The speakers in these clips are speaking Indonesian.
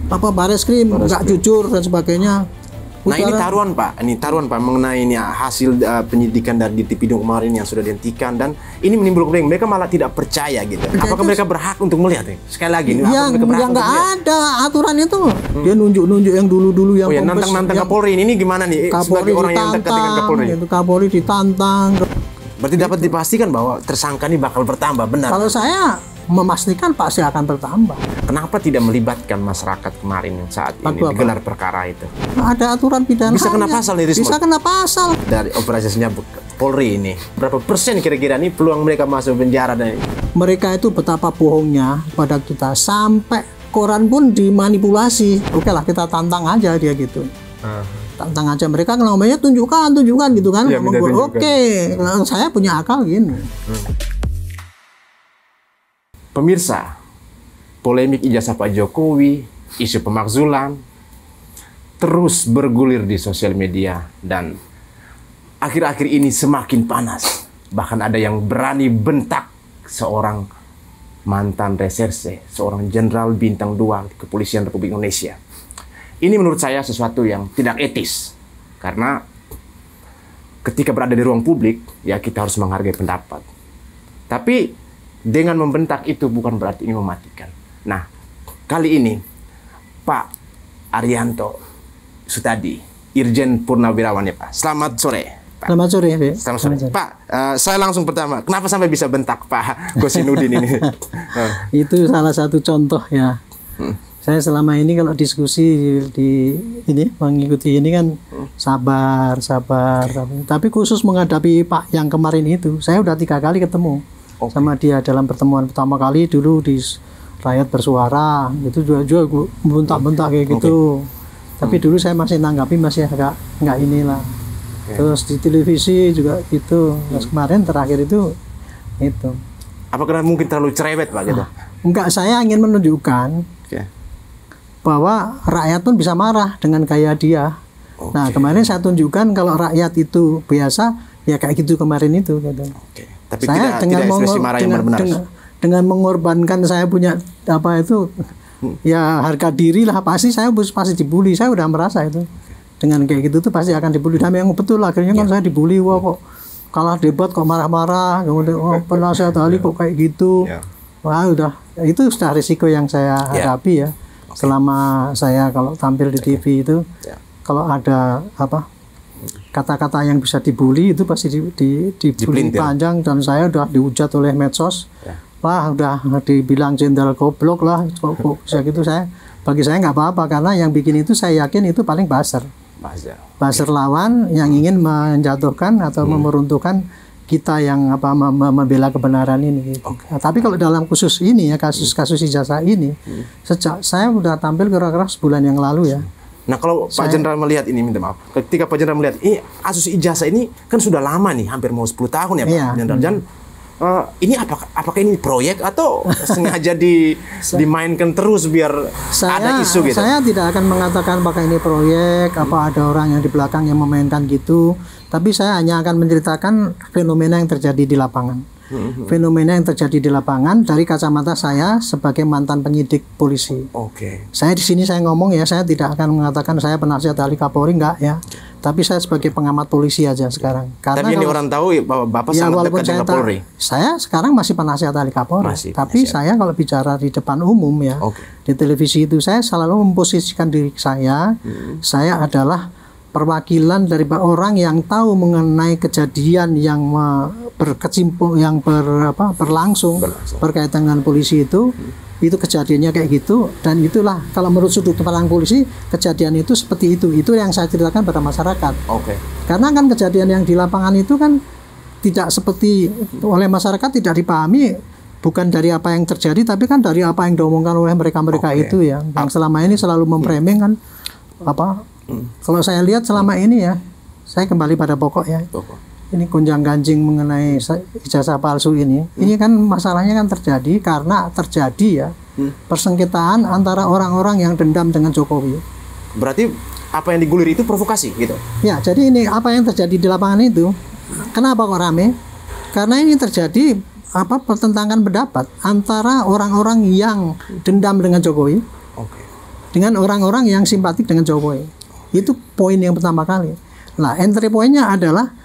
apa Bareskrim nggak jujur dan sebagainya. Nah ini taruhan Pak, mengenai ini hasil penyidikan dari Ditipidum kemarin yang sudah dihentikan, dan ini menimbulkan problem. Mereka malah tidak percaya gitu. Apakah mereka berhak untuk melihat? Sekali lagi, yang nggak ada aturan itu. Dia nunjuk-nunjuk yang dulu-dulu yang nantang-nantang Kapolri ini gimana nih? Sebagai orang yang dekat dengan Kapolri. Itu Kapolri ditantang. Berarti dapat dipastikan bahwa tersangka ini bakal bertambah, benar? Kalau saya memastikan pasti akan bertambah. Kenapa tidak melibatkan masyarakat kemarin yang saat ini digelar perkara itu? Ada aturan pidana. Bisa kena pasal nih, Rismon? Bisa kena pasal. Dari operasinya Polri ini, berapa persen kira-kira nih peluang mereka masuk penjara? Dan mereka itu betapa bohongnya pada kita, sampai koran pun dimanipulasi. Oke lah, kita tantang aja dia gitu. Tantang aja mereka, ngomongnya tunjukkan gitu kan. Ya, Oke, saya punya akal gini. Pemirsa, polemik ijazah Pak Jokowi, isu pemakzulan terus bergulir di sosial media, dan akhir-akhir ini semakin panas. Bahkan ada yang berani bentak seorang mantan reserse, seorang jenderal bintang 2 di Kepolisian Republik Indonesia. Ini menurut saya sesuatu yang tidak etis, karena ketika berada di ruang publik, ya kita harus menghargai pendapat. Tapi dengan membentak itu bukan berarti ini mematikan. Nah, kali ini Pak Arianto Sutadi, Irjen Purnawirawan ya Pak. Selamat sore. Pak. Selamat sore. Selamat sore. Pak, saya langsung pertama, kenapa sampai bisa bentak Pak Kosinudin ini? Itu salah satu contoh ya. Saya selama ini kalau diskusi di ini mengikuti ini kan sabar. Tapi khusus menghadapi Pak yang kemarin itu, saya udah 3 kali ketemu. Sama dia dalam pertemuan pertama kali dulu di Rakyat Bersuara, itu juga bentak-bentak kayak gitu. Tapi dulu saya masih nanggapi masih agak nggak inilah. Terus di televisi juga gitu. Terus kemarin terakhir itu. Apakah mungkin terlalu cerewet Pak gitu? Enggak, saya ingin menunjukkan bahwa rakyat pun bisa marah dengan gaya dia. Nah kemarin saya tunjukkan kalau rakyat itu biasa ya kayak gitu kemarin itu gitu. Tapi saya tidak ekspresi marah yang benar-benar. Dengan mengorbankan saya punya apa itu ya harga diri lah, pasti saya pasti dibully. Saya udah merasa itu dengan kayak gitu tuh pasti akan dibully. Dan yang betul akhirnya kan saya dibully, wah kok kalah debat kok marah-marah, kemudian penasihat ahli kok kayak gitu. Wah udah, itu sudah risiko yang saya hadapi ya. Selama saya kalau tampil di TV itu kalau ada apa kata-kata yang bisa dibully itu pasti dibully panjang, dan saya udah dihujat oleh medsos. Wah udah dibilang jenderal goblok lah, kok bisa gitu. Bagi saya nggak apa-apa, karena yang bikin itu saya yakin itu paling buzzer lawan yang ingin menjatuhkan atau meruntuhkan kita yang apa membela kebenaran ini gitu. Nah, tapi kalau dalam khusus ini ya, kasus ijazah ini, sejak saya udah tampil kira-kira sebulan yang lalu ya. Nah kalau Pak Jenderal melihat ini, minta maaf, ketika Pak Jenderal melihat ini kasus ijazah ini kan sudah lama nih, hampir mau 10 tahun ya Pak Jenderal. Dan ini apakah ini proyek atau sengaja dimainkan terus biar ada isu gitu? Saya tidak akan mengatakan apakah ini proyek, apa ada orang yang di belakang yang memainkan gitu. Tapi saya hanya akan menceritakan fenomena yang terjadi di lapangan. Fenomena yang terjadi di lapangan dari kacamata saya sebagai mantan penyidik polisi. Saya di sini saya ngomong ya, saya tidak akan mengatakan saya penasihat ahli Kapolri, enggak ya. Tapi saya sebagai pengamat polisi aja sekarang. Karena tapi ini orang tahu bahwa Bapak sangat dekat dengan Kapolri. Saya sekarang masih penasihat ahli Kapolri. Tapi saya kalau bicara di depan umum ya, di televisi itu saya selalu memposisikan diri saya adalah perwakilan dari orang yang tahu mengenai kejadian yang berkecimpung, yang berlangsung berkaitan dengan polisi itu kejadiannya kayak gitu, dan itulah kalau menurut sudut pandang polisi kejadian itu seperti itu yang saya ceritakan pada masyarakat. Karena kan kejadian yang di lapangan itu kan tidak seperti oleh masyarakat, tidak dipahami bukan dari apa yang terjadi, tapi kan dari apa yang diomongkan oleh mereka itu ya, yang selama ini selalu memframing kan kalau saya lihat selama ini ya, saya kembali pada pokok ya. Ini gonjang-ganjing mengenai ijazah palsu ini kan masalahnya kan terjadi karena terjadi ya persengketaan antara orang-orang yang dendam dengan Jokowi. Berarti apa yang digulir itu provokasi gitu? Ya, jadi ini apa yang terjadi di lapangan itu, kenapa kok rame? Karena ini terjadi pertentangan pendapat antara orang-orang yang dendam dengan Jokowi dengan orang-orang yang simpatik dengan Jokowi. Itu poin yang pertama kali. Nah, entry poinnya adalah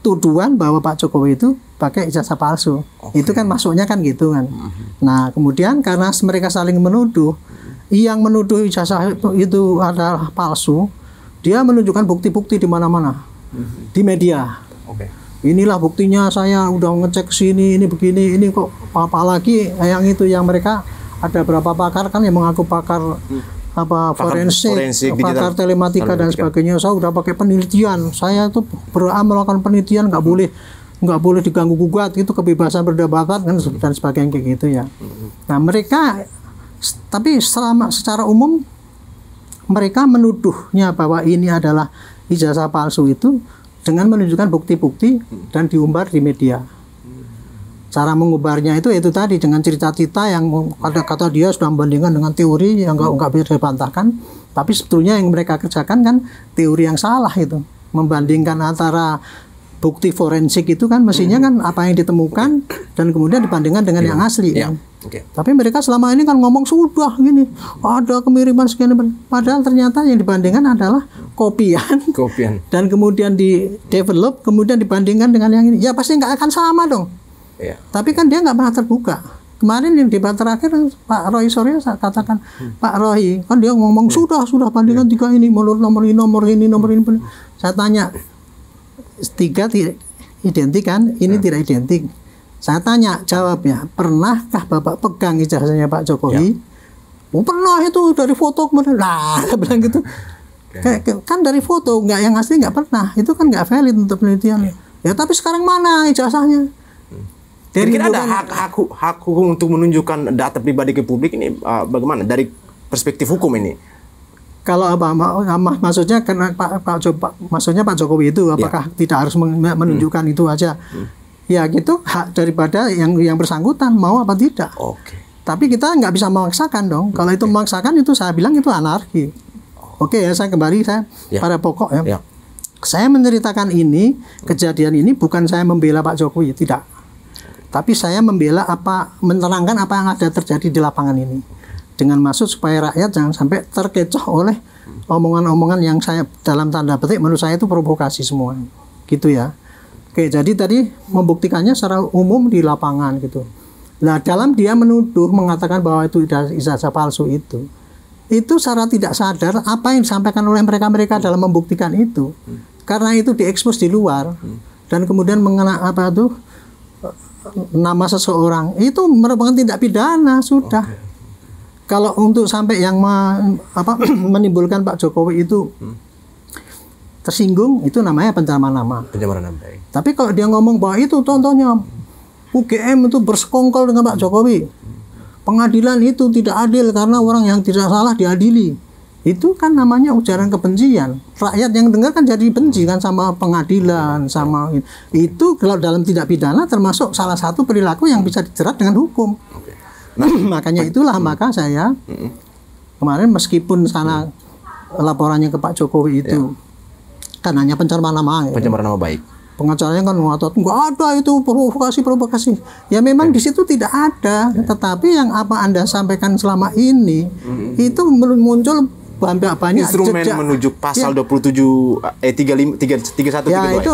tuduhan bahwa Pak Jokowi itu pakai ijazah palsu. Itu kan masuknya kan gitu kan. Nah, kemudian karena mereka saling menuduh, yang menuduh ijazah itu adalah palsu, dia menunjukkan bukti-bukti di mana-mana, di media. Inilah buktinya, saya udah ngecek sini, ini begini, ini kok apalagi yang itu yang mereka ada berapa pakar kan yang mengaku pakar forensik, pakar telematika dan sebagainya. Saya udah pakai penelitian, saya tuh melakukan penelitian, nggak boleh diganggu gugat, itu kebebasan berdebat kan dan sebagainya kayak gitu ya. Nah mereka, tapi secara umum mereka menuduhnya bahwa ini adalah ijazah palsu itu dengan menunjukkan bukti-bukti dan diumbar di media. Cara mengubarnya itu tadi dengan cerita-cerita yang kata dia sudah membandingkan dengan teori yang nggak bisa dibantahkan, tapi sebetulnya yang mereka kerjakan kan teori yang salah itu, membandingkan antara bukti forensik itu kan mestinya kan apa yang ditemukan dan kemudian dibandingkan dengan yang asli kan. Tapi mereka selama ini kan ngomong sudah gini ada kemiriman sekian, padahal ternyata yang dibandingkan adalah kopian. Dan kemudian di develop kemudian dibandingkan dengan yang ini, ya pasti nggak akan sama dong. Tapi kan dia nggak pernah terbuka. Kemarin yang debat terakhir Pak Roy Suryo saya katakan, Pak Roy kan dia ngomong sudah bandingkan tiga ini, nomor ini. Saya tanya, tiga tidak identik kan, ini tidak identik. Saya tanya, jawabnya, pernahkah Bapak pegang ijazahnya Pak Jokowi? Oh pernah, itu dari foto kemudian, saya bilang gitu. Kan dari foto, nggak yang asli nggak pernah, itu kan nggak valid untuk penelitian. Ya tapi sekarang mana ijazahnya? Kira-kira ada hak hukum untuk menunjukkan data pribadi ke publik ini bagaimana dari perspektif hukum ini? Kalau maksudnya karena maksudnya Pak Jokowi itu apakah tidak harus menunjukkan itu aja? Ya gitu, hak daripada yang bersangkutan mau apa tidak. Tapi kita nggak bisa memaksakan dong. Kalau itu memaksakan itu saya bilang itu anarki. Ya saya kembali pada pokok ya. Saya menceritakan ini, kejadian ini bukan saya membela Pak Jokowi, tidak. Tapi saya membela menerangkan apa yang ada terjadi di lapangan ini. Dengan maksud supaya rakyat jangan sampai terkecoh oleh omongan-omongan yang saya dalam tanda petik menurut saya itu provokasi semua. Gitu ya. Jadi tadi membuktikannya secara umum di lapangan gitu. Nah, dalam dia menuduh mengatakan bahwa itu ijazah palsu itu secara tidak sadar apa yang disampaikan oleh mereka dalam membuktikan itu. Karena itu diekspos di luar dan kemudian mengenai nama seseorang itu merupakan tindak pidana sudah. Kalau untuk sampai yang menimbulkan Pak Jokowi itu tersinggung, itu namanya pencemaran nama. Tapi kalau dia ngomong bahwa itu contohnya UGM itu bersekongkol dengan Pak Jokowi, pengadilan itu tidak adil karena orang yang tidak salah diadili, itu kan namanya ujaran kebencian. Rakyat yang dengar kan jadi benci kan sama pengadilan, sama itu. Kalau dalam tindak pidana termasuk salah satu perilaku yang bisa dijerat dengan hukum. Makanya itulah maka saya kemarin meskipun sana laporannya ke Pak Jokowi itu kan hanya pencemaran nama baik. Pengacaranya kan ngotot nggak ada itu provokasi. Ya memang di situ tidak ada. Tetapi yang apa Anda sampaikan selama ini itu muncul banyak instrumen jejak, menuju pasal 27 31 ya itu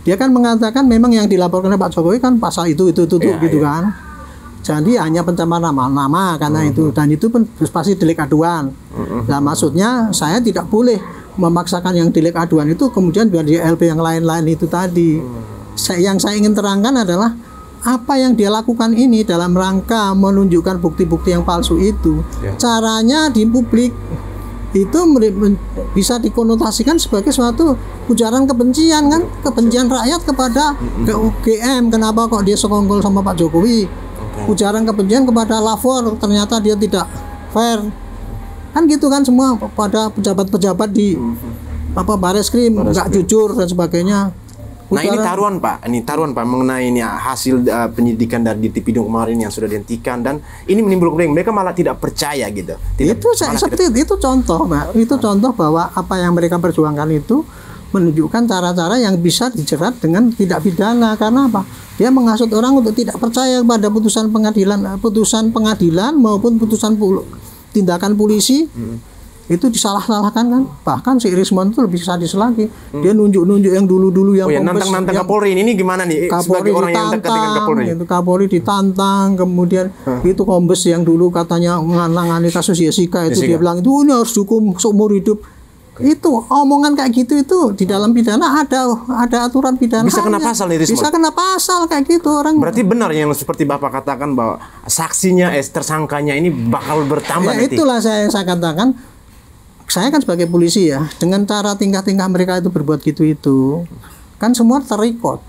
dia kan mengatakan memang yang dilaporkan Pak Jokowi kan pasal itu gitu kan. Jadi hanya pencemaran nama karena itu, dan itu pun pasti delik aduan. Nah maksudnya saya tidak boleh memaksakan yang delik aduan itu kemudian biar di LP yang lain-lain itu tadi. Yang saya ingin terangkan adalah apa yang dia lakukan ini dalam rangka menunjukkan bukti-bukti yang palsu itu. Caranya di publik itu bisa dikonotasikan sebagai suatu ujaran kebencian kan, kebencian rakyat kepada ke UGM. Kenapa kok dia sekongkol sama Pak Jokowi? Ujaran kebencian kepada lapor, ternyata dia tidak fair. Kan gitu kan semua pada pejabat-pejabat di Bareskrim nggak jujur dan sebagainya. Nah ini taruhan Pak mengenai ini hasil penyidikan dari Ditipidum kemarin yang sudah dihentikan, dan ini menimbulkan mereka malah tidak percaya gitu. Itu contoh Pak, itu contoh bahwa apa yang mereka perjuangkan itu menunjukkan cara-cara yang bisa dijerat dengan tidak pidana. Karena apa? Dia menghasut orang untuk tidak percaya pada putusan pengadilan maupun putusan tindakan polisi itu disalah-salahkan kan. Bahkan si Rismond itu lebih sadis lagi. Dia nunjuk-nunjuk yang dulu-dulu yang nantang Kapolri ini gimana nih? Kapolri sebagai orang yang dekat dengan Kapolri. Itu Kapolri ditantang, kemudian itu kombes yang dulu katanya menangani kasus Jessica itu dia bilang itu ini harus dihukum seumur hidup. Itu omongan kayak gitu itu di dalam pidana ada aturan pidana. Bisa kena pasal nih Rismond. Bisa kena pasal kayak gitu orang. Berarti benar yang seperti Bapak katakan bahwa saksinya tersangkanya ini bakal bertambah nanti. Itulah saya katakan. Saya kan sebagai polisi ya, dengan cara tingkah-tingkah mereka itu berbuat gitu itu, kan semua terrecord.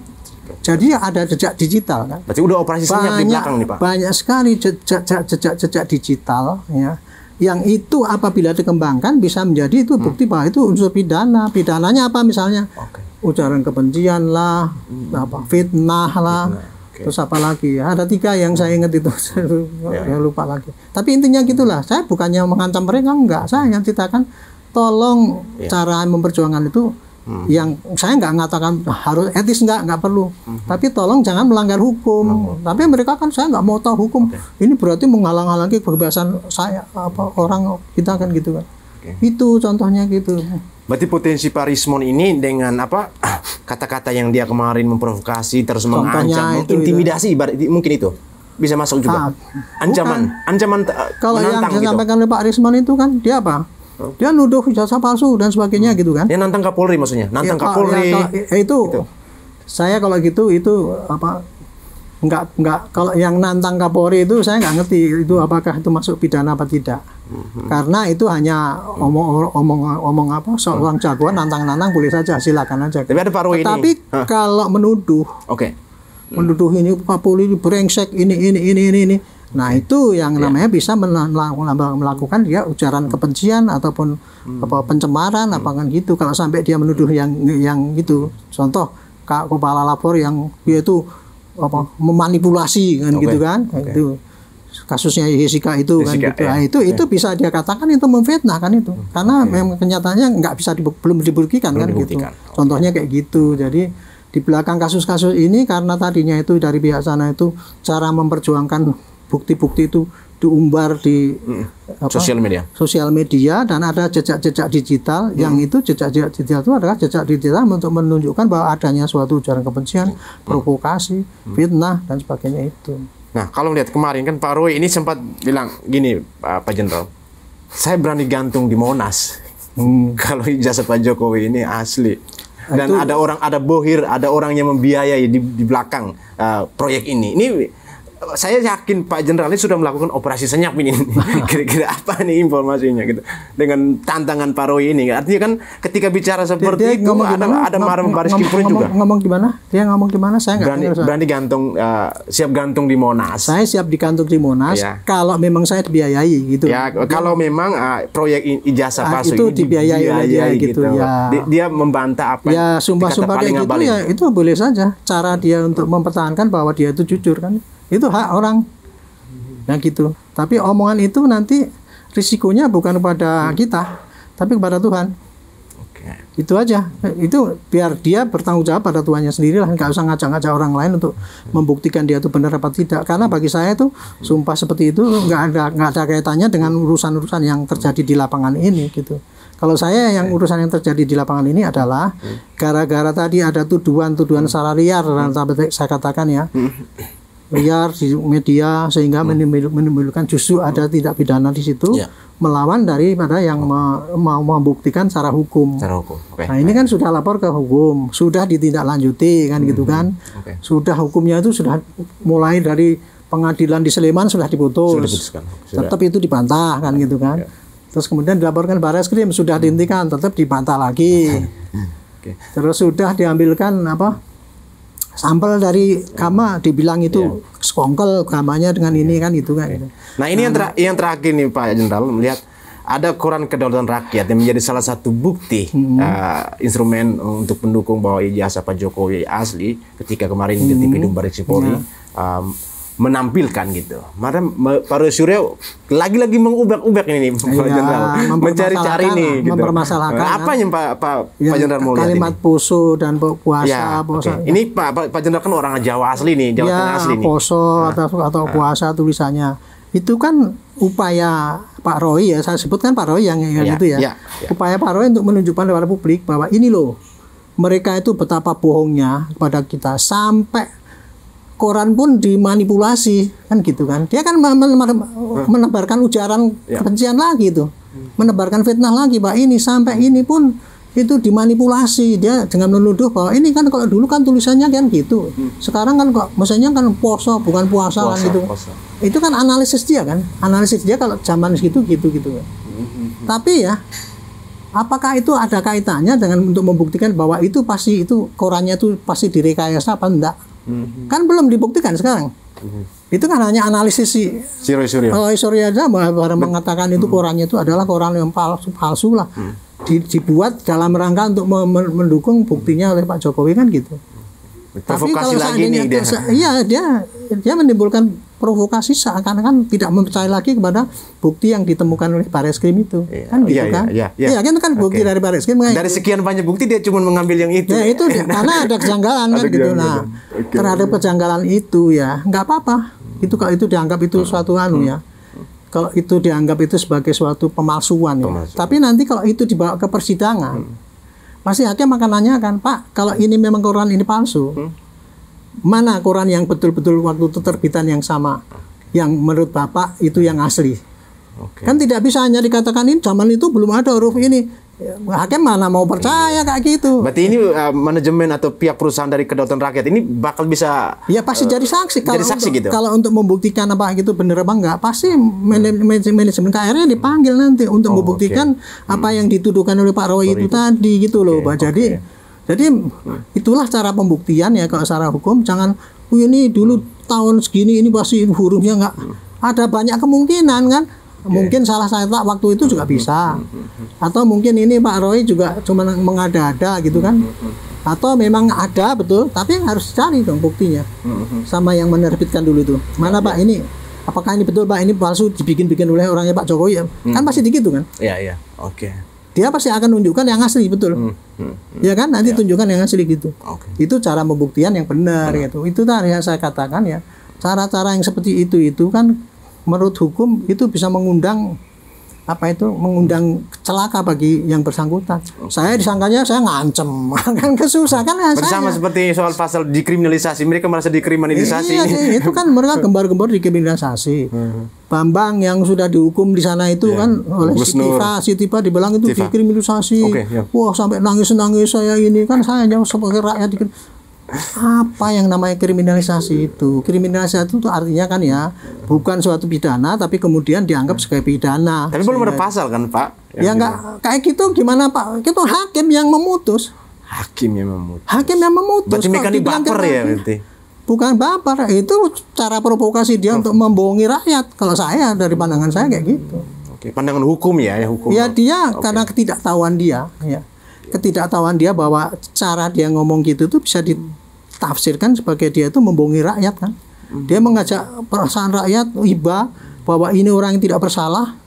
Jadi ada jejak digital kan. Berarti udah operasi senyap di belakang nih Pak. Banyak sekali jejak digital ya. Yang itu apabila dikembangkan bisa menjadi itu bukti bahwa itu unsur pidana. Pidananya apa misalnya? Ujaran kebencian lah, fitnah lah. Terus apa lagi ya? Ada 3 yang saya ingat itu, saya lupa lagi. Tapi intinya gitulah. Saya bukannya mengancam mereka, enggak. Saya yang ceritakan, tolong cara memperjuangkan itu, yang saya nggak mengatakan harus etis nggak perlu. Tapi tolong jangan melanggar hukum. Tapi mereka kan saya nggak mau tahu hukum. Ini berarti menghalang-halangi kebebasan saya, orang kita kan gitu kan. Itu contohnya gitu. Berarti potensi Pak Rismond ini dengan kata-kata yang dia kemarin memprovokasi terus mengancam, intimidasi mungkin itu bisa masuk juga. Ancaman kalau yang disampaikan oleh Pak Rismond itu kan dia apa? Dia nuduh ijazah palsu dan sebagainya gitu kan. Dia nantang Kapolri maksudnya, nantang Kapolri. Itu saya kalau gitu itu enggak kalau yang nantang Kapolri itu saya nggak ngerti itu apakah itu masuk pidana apa tidak. Karena itu hanya omong seorang jagoan nantang boleh saja, silakan aja. Tapi ada Pak Roy ini. Tapi kalau menuduh, menuduh ini Kapolri brengsek ini. Nah itu yang namanya bisa melakukan dia ujaran kebencian ataupun pencemaran apa kan gitu. Kalau sampai dia menuduh yang gitu, contoh kepala lapor yang dia itu memanipulasi kan gitu kan, itu kasusnya Jessica itu kan gitu. Nah, itu bisa dia katakan itu memfitnah kan itu. Karena memang kenyataannya nggak bisa belum dibuktikan kan gitu. Contohnya kayak gitu. Jadi di belakang kasus-kasus ini karena tadinya itu dari pihak sana itu cara memperjuangkan bukti-bukti itu diumbar di sosial media dan ada jejak-jejak digital yang itu jejak-jejak digital itu adalah jejak digital untuk menunjukkan bahwa adanya suatu ujaran kebencian, provokasi, fitnah dan sebagainya itu. Nah, kalau lihat kemarin kan Pak Roy ini sempat bilang gini, Pak Jenderal, saya berani gantung di Monas kalau ijazah Pak Jokowi ini asli. Dan itu, ada bohir, ada orang yang membiayai di belakang proyek ini. Ini saya yakin Pak Jenderal ini sudah melakukan operasi senyap ini. Kira-kira apa nih informasinya gitu. Dengan tantangan Pak Roy ini. Artinya kan ketika bicara seperti itu ada Baris Krim juga. Ngomong di mana? Dia ngomong di mana? Saya nggak berani gantung, siap gantung di Monas. Saya siap digantung di Monas kalau memang saya dibiayai gitu. Ya, kalau memang proyek ijazah palsu itu dibiayai oleh dia gitu ya. Dia membantah apa ya, sumpah-sumpah kayak gitu ya, itu boleh saja cara dia untuk mempertahankan bahwa dia itu jujur kan. Itu hak orang yang gitu. Tapi omongan itu nanti risikonya bukan kepada kita, tapi kepada Tuhan. Itu aja. Itu biar dia bertanggung jawab pada Tuhannya sendiri lah. Nggak usah ngajak-ngajak orang lain untuk membuktikan dia itu benar apa tidak. Karena bagi saya itu sumpah seperti itu nggak ada kaitannya dengan urusan-urusan yang terjadi di lapangan ini gitu. Kalau saya yang urusan yang terjadi di lapangan ini adalah gara-gara tadi ada tuduhan-tuduhan secara liar dan saya katakan ya. Liar di media sehingga menimbulkan justru ada tidak pidana di situ melawan daripada yang mau membuktikan secara hukum. Nah ini kan sudah lapor ke hukum, sudah ditindaklanjuti kan gitu kan, sudah hukumnya itu sudah mulai dari pengadilan di Sleman sudah diputus, tetap itu dibantah kan gitu kan. Terus kemudian dilaporkan Baris Krim sudah dihentikan, tetap dibantah lagi. Terus sudah diambilkan sampel dari gamma dibilang itu sekongkel gamanya dengan ini kan itu kan. Nah ini yang terakhir nih Pak Jenderal, melihat ada Koran Kedaulatan Rakyat yang menjadi salah satu bukti instrumen untuk pendukung bahwa ijazah Pak Jokowi asli ketika kemarin di Divisi Baris Polri menampilkan gitu. Maka Pak Roy Suryo lagi-lagi mengubek-ubek ini Pak Jenderal, mencari-cari nih gitu. Mempermasalahkan. Apa yang Pak Jenderal mau lihat kalimat ini? poso dan puasa, Ini Pak Jenderal kan orang Jawa asli nih, Jawa Tengah asli nih. Poso atau puasa tulisannya. Itu kan upaya Pak Roy ya, saya sebutkan Pak Roy yang gitu ya. Upaya Pak Roy untuk menunjukkan kepada publik bahwa ini loh, mereka itu betapa bohongnya kepada kita, sampai koran pun dimanipulasi kan gitu kan. Dia kan menebarkan ujaran kebencian lagi itu, menebarkan fitnah lagi, Pak, ini sampai ini pun itu dimanipulasi dia dengan menuduh bahwa ini kan kalau dulu kan tulisannya kan gitu, sekarang kan kok maksudnya kan poso bukan puasa kan gitu. Itu kan analisis dia kalau zaman segitu gitu Tapi ya, apakah itu ada kaitannya dengan untuk membuktikan bahwa itu pasti itu korannya itu pasti direkayasa apa enggak? Kan belum dibuktikan sekarang. Itu kan hanya analisis si Roy Suryo aja baru mengatakan itu korannya itu adalah koran yang palsu lah. Dibuat dalam rangka untuk mendukung buktinya oleh Pak Jokowi kan gitu. Tapi kalau seandainya dia menimbulkan provokasi seakan-akan tidak mempercayai lagi kepada bukti yang ditemukan oleh Barreskrim itu, kan gitu kan? Iya kan bukti dari Barreskrim. Dari sekian banyak bukti dia cuma mengambil yang itu. Ya itu karena ada kejanggalan kan gitu. Nah, terhadap kejanggalan itu ya nggak apa-apa. Itu kalau itu dianggap itu suatu ya. Kalau itu dianggap itu sebagai suatu pemalsuan. Ya. Tapi nanti kalau itu dibawa ke persidangan, pasti hakim akan nanyakan, Pak, kalau ini memang koran ini palsu, mana koran yang betul-betul waktu itu terbitan yang sama, yang menurut Bapak itu yang asli. Kan tidak bisa hanya dikatakan ini zaman itu belum ada huruf ini. Hakim mana mau percaya kayak gitu. Berarti ini manajemen atau pihak perusahaan dari Kedaulatan Rakyat ini bakal bisa pasti jadi saksi. Gitu. Kalau untuk membuktikan apa gitu benar apa enggak, pasti manajemen KRI dipanggil nanti untuk membuktikan apa yang dituduhkan oleh Pak Roy itu tadi gitu loh, Pak. Jadi itulah cara pembuktian ya kalau secara hukum. Jangan ini dulu tahun segini ini pasti hurufnya enggak. Ada banyak kemungkinan kan. Mungkin salah cetak waktu itu juga bisa, atau mungkin ini Pak Roy juga cuma mengada-ada gitu kan, atau memang ada betul, tapi harus cari dong buktinya sama yang menerbitkan dulu itu. Mana Pak ini, apakah ini betul Pak ini palsu dibikin-bikin oleh orangnya Pak Jokowi ya? Kan pasti begitu kan? Iya. Dia pasti akan menunjukkan yang asli betul, ya kan? Nanti tunjukkan yang asli gitu. Itu cara pembuktian yang benar gitu. Itu tadi yang saya katakan ya, cara-cara yang seperti itu kan menurut hukum itu bisa mengundang celaka bagi yang bersangkutan. Saya disangkanya saya ngancem kan kesusah kan ya. Bersama seperti soal pasal dikriminalisasi, mereka merasa dikriminalisasi. Iya, itu kan mereka gembar-gembar dikriminalisasi. Bambang yang sudah dihukum di sana itu kan oleh Siti Fa dibilang itu dikriminalisasi. Wah, sampai nangis-nangis saya ini kan saya hanya sebagai rakyat apa yang namanya kriminalisasi itu? Kriminalisasi itu artinya kan ya bukan suatu pidana tapi kemudian dianggap sebagai pidana. Tapi belum ada pasal kan Pak? Ya enggak kayak gitu gimana Pak? Itu hakim yang memutus. Hakim yang memutus. Berarti mekanik baper ya berarti? Bukan baper, itu cara provokasi dia untuk membohongi rakyat. Kalau saya dari pandangan saya kayak gitu. Pandangan hukum ya hukum. Ya dia karena ketidaktahuan dia ya. Ketidaktahuan dia bahwa cara dia ngomong gitu tuh bisa ditafsirkan sebagai dia itu membohongi rakyat kan. Dia mengajak perasaan rakyat iba bahwa ini orang yang tidak bersalah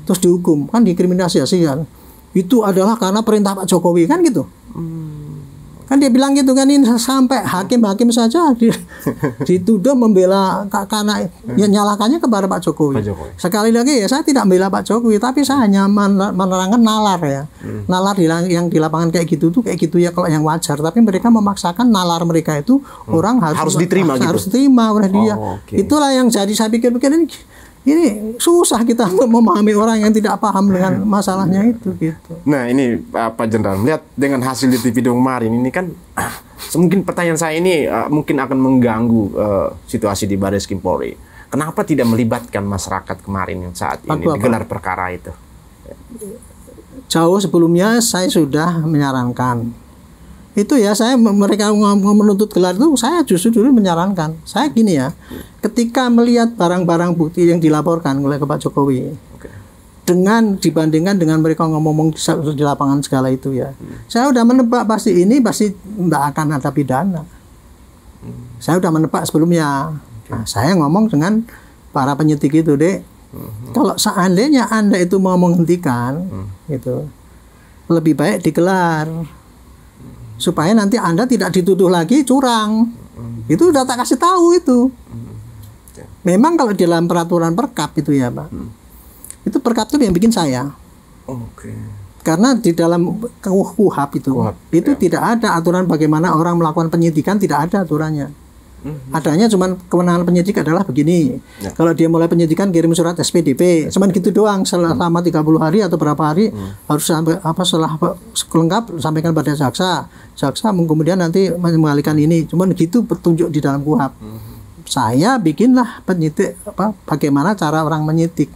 terus dihukum kan, dikriminalisasi kan. Itu adalah karena perintah Pak Jokowi kan gitu. Kan dia bilang gitu kan, ini sampai hakim-hakim saja dituduh membela karena ya nyalakannya kepada Pak Jokowi. Sekali lagi ya saya tidak membela Pak Jokowi, tapi saya hanya menerangkan nalar ya. Nalar yang di lapangan kayak gitu tuh kayak gitu ya kalau yang wajar, tapi mereka memaksakan nalar mereka itu orang harus diterima gitu. Harus diterima oleh dia. Itulah yang jadi saya pikir-pikir ini susah kita untuk memahami orang yang tidak paham dengan masalahnya itu gitu. Nah ini Pak Jenderal, melihat dengan hasil di TV kemarin ini kan mungkin pertanyaan saya ini mungkin akan mengganggu situasi di Barreskrim Polri. Kenapa tidak melibatkan masyarakat kemarin yang saat ini digelar perkara itu? Jauh sebelumnya saya sudah menyarankan. Itu ya mereka menuntut gelar itu saya justru dulu menyarankan. Saya gini ya, ketika melihat barang-barang bukti yang dilaporkan oleh Pak Jokowi, dibandingkan dengan mereka ngomong di lapangan segala itu ya, saya udah menebak pasti tidak akan ada pidana. Saya udah menebak sebelumnya. Nah, saya ngomong dengan para penyidik itu, Dek, kalau seandainya Anda itu mau menghentikan, itu lebih baik digelar. Supaya nanti Anda tidak dituduh lagi curang. Itu udah tak kasih tahu itu. Memang kalau dalam peraturan perkap itu ya Pak, Itu perkap itu yang bikin saya. Karena di dalam KUHP itu tidak ada aturan bagaimana orang melakukan penyidikan, tidak ada aturannya. Adanya cuman kewenangan penyidik adalah begini. Kalau dia mulai penyidikan kirim surat SPDP, cuman gitu doang selama 30 hari atau berapa hari harus sampai setelah lengkap sampaikan pada jaksa. Jaksa kemudian nanti mengalihkan ini. Cuman gitu petunjuk di dalam KUHP. Saya bikinlah penyidik bagaimana cara orang menyidik.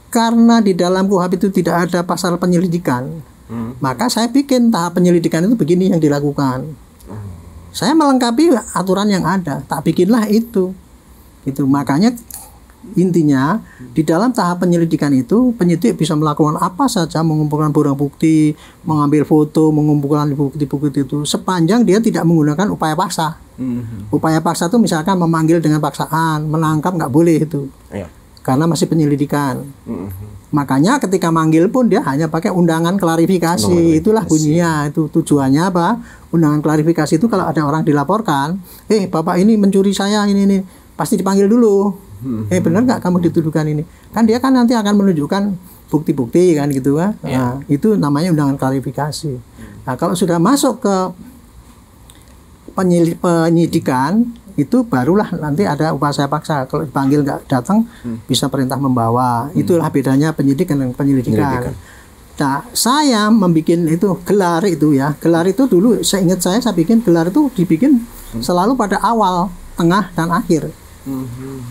Karena di dalam KUHP itu tidak ada pasal penyelidikan. Maka saya bikin tahap penyelidikan itu begini yang dilakukan. Saya melengkapi aturan yang ada, tak bikinlah itu. Gitu. Makanya intinya di dalam tahap penyelidikan itu penyidik bisa melakukan apa saja, mengumpulkan barang bukti, mengambil foto, mengumpulkan bukti-bukti itu sepanjang dia tidak menggunakan upaya paksa. Upaya paksa itu misalkan memanggil dengan paksaan, menangkap nggak boleh itu. Karena masih penyelidikan. Makanya ketika manggil pun dia hanya pakai undangan klarifikasi. Itulah bunyinya. Itu tujuannya apa? Undangan klarifikasi itu kalau ada orang dilaporkan, bapak ini mencuri saya ini, pasti dipanggil dulu. Benar nggak kamu dituduhkan ini? Kan dia kan nanti akan menunjukkan bukti-bukti kan gitu kan. Nah, itu namanya undangan klarifikasi. Nah, kalau sudah masuk ke penyidikan itu barulah nanti ada upaya paksa. Kalau dipanggil nggak datang bisa perintah membawa. Itulah bedanya penyidik dan penyelidikan. Nah, saya membuat itu gelar itu ya. Gelar itu dulu saya bikin gelar itu dibikin selalu pada awal, tengah dan akhir.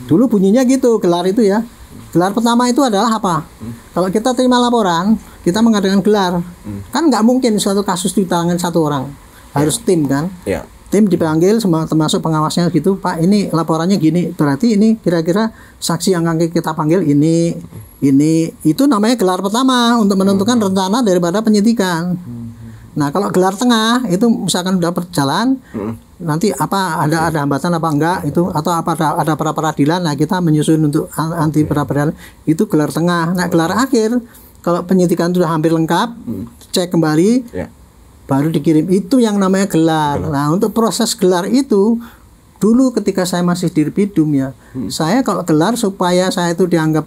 Dulu bunyinya gitu gelar itu ya. Gelar pertama itu adalah apa? Kalau kita terima laporan, kita mengadakan gelar. Kan nggak mungkin suatu kasus di tangan satu orang. Harus tim kan? Tim dipanggil termasuk pengawasnya gitu, Pak ini laporannya gini, berarti ini kira-kira saksi yang akan kita panggil ini itu namanya gelar pertama untuk menentukan rencana daripada penyidikan. Nah kalau gelar tengah itu misalkan sudah berjalan, nanti apa ada hambatan apa enggak itu atau apa ada pra peradilan, nah kita menyusun untuk anti pra peradilan itu gelar tengah. Nah gelar akhir kalau penyidikan sudah hampir lengkap, cek kembali. Baru dikirim, itu yang namanya gelar. Nah untuk proses gelar itu dulu ketika saya masih di Bidum ya, saya kalau gelar supaya saya itu dianggap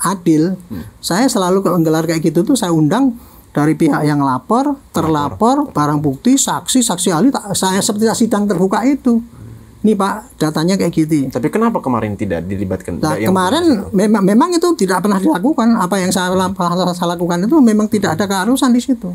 adil, saya selalu kalau gelar kayak gitu tuh saya undang dari pihak yang lapor, terlapor, barang bukti, saksi ahli, saya seperti sidang terbuka itu. Ini Pak datanya kayak gitu. Tapi kenapa kemarin tidak dilibatkan? Nah, kemarin memang itu tidak pernah dilakukan. Apa yang saya lakukan itu memang tidak ada keharusan di situ.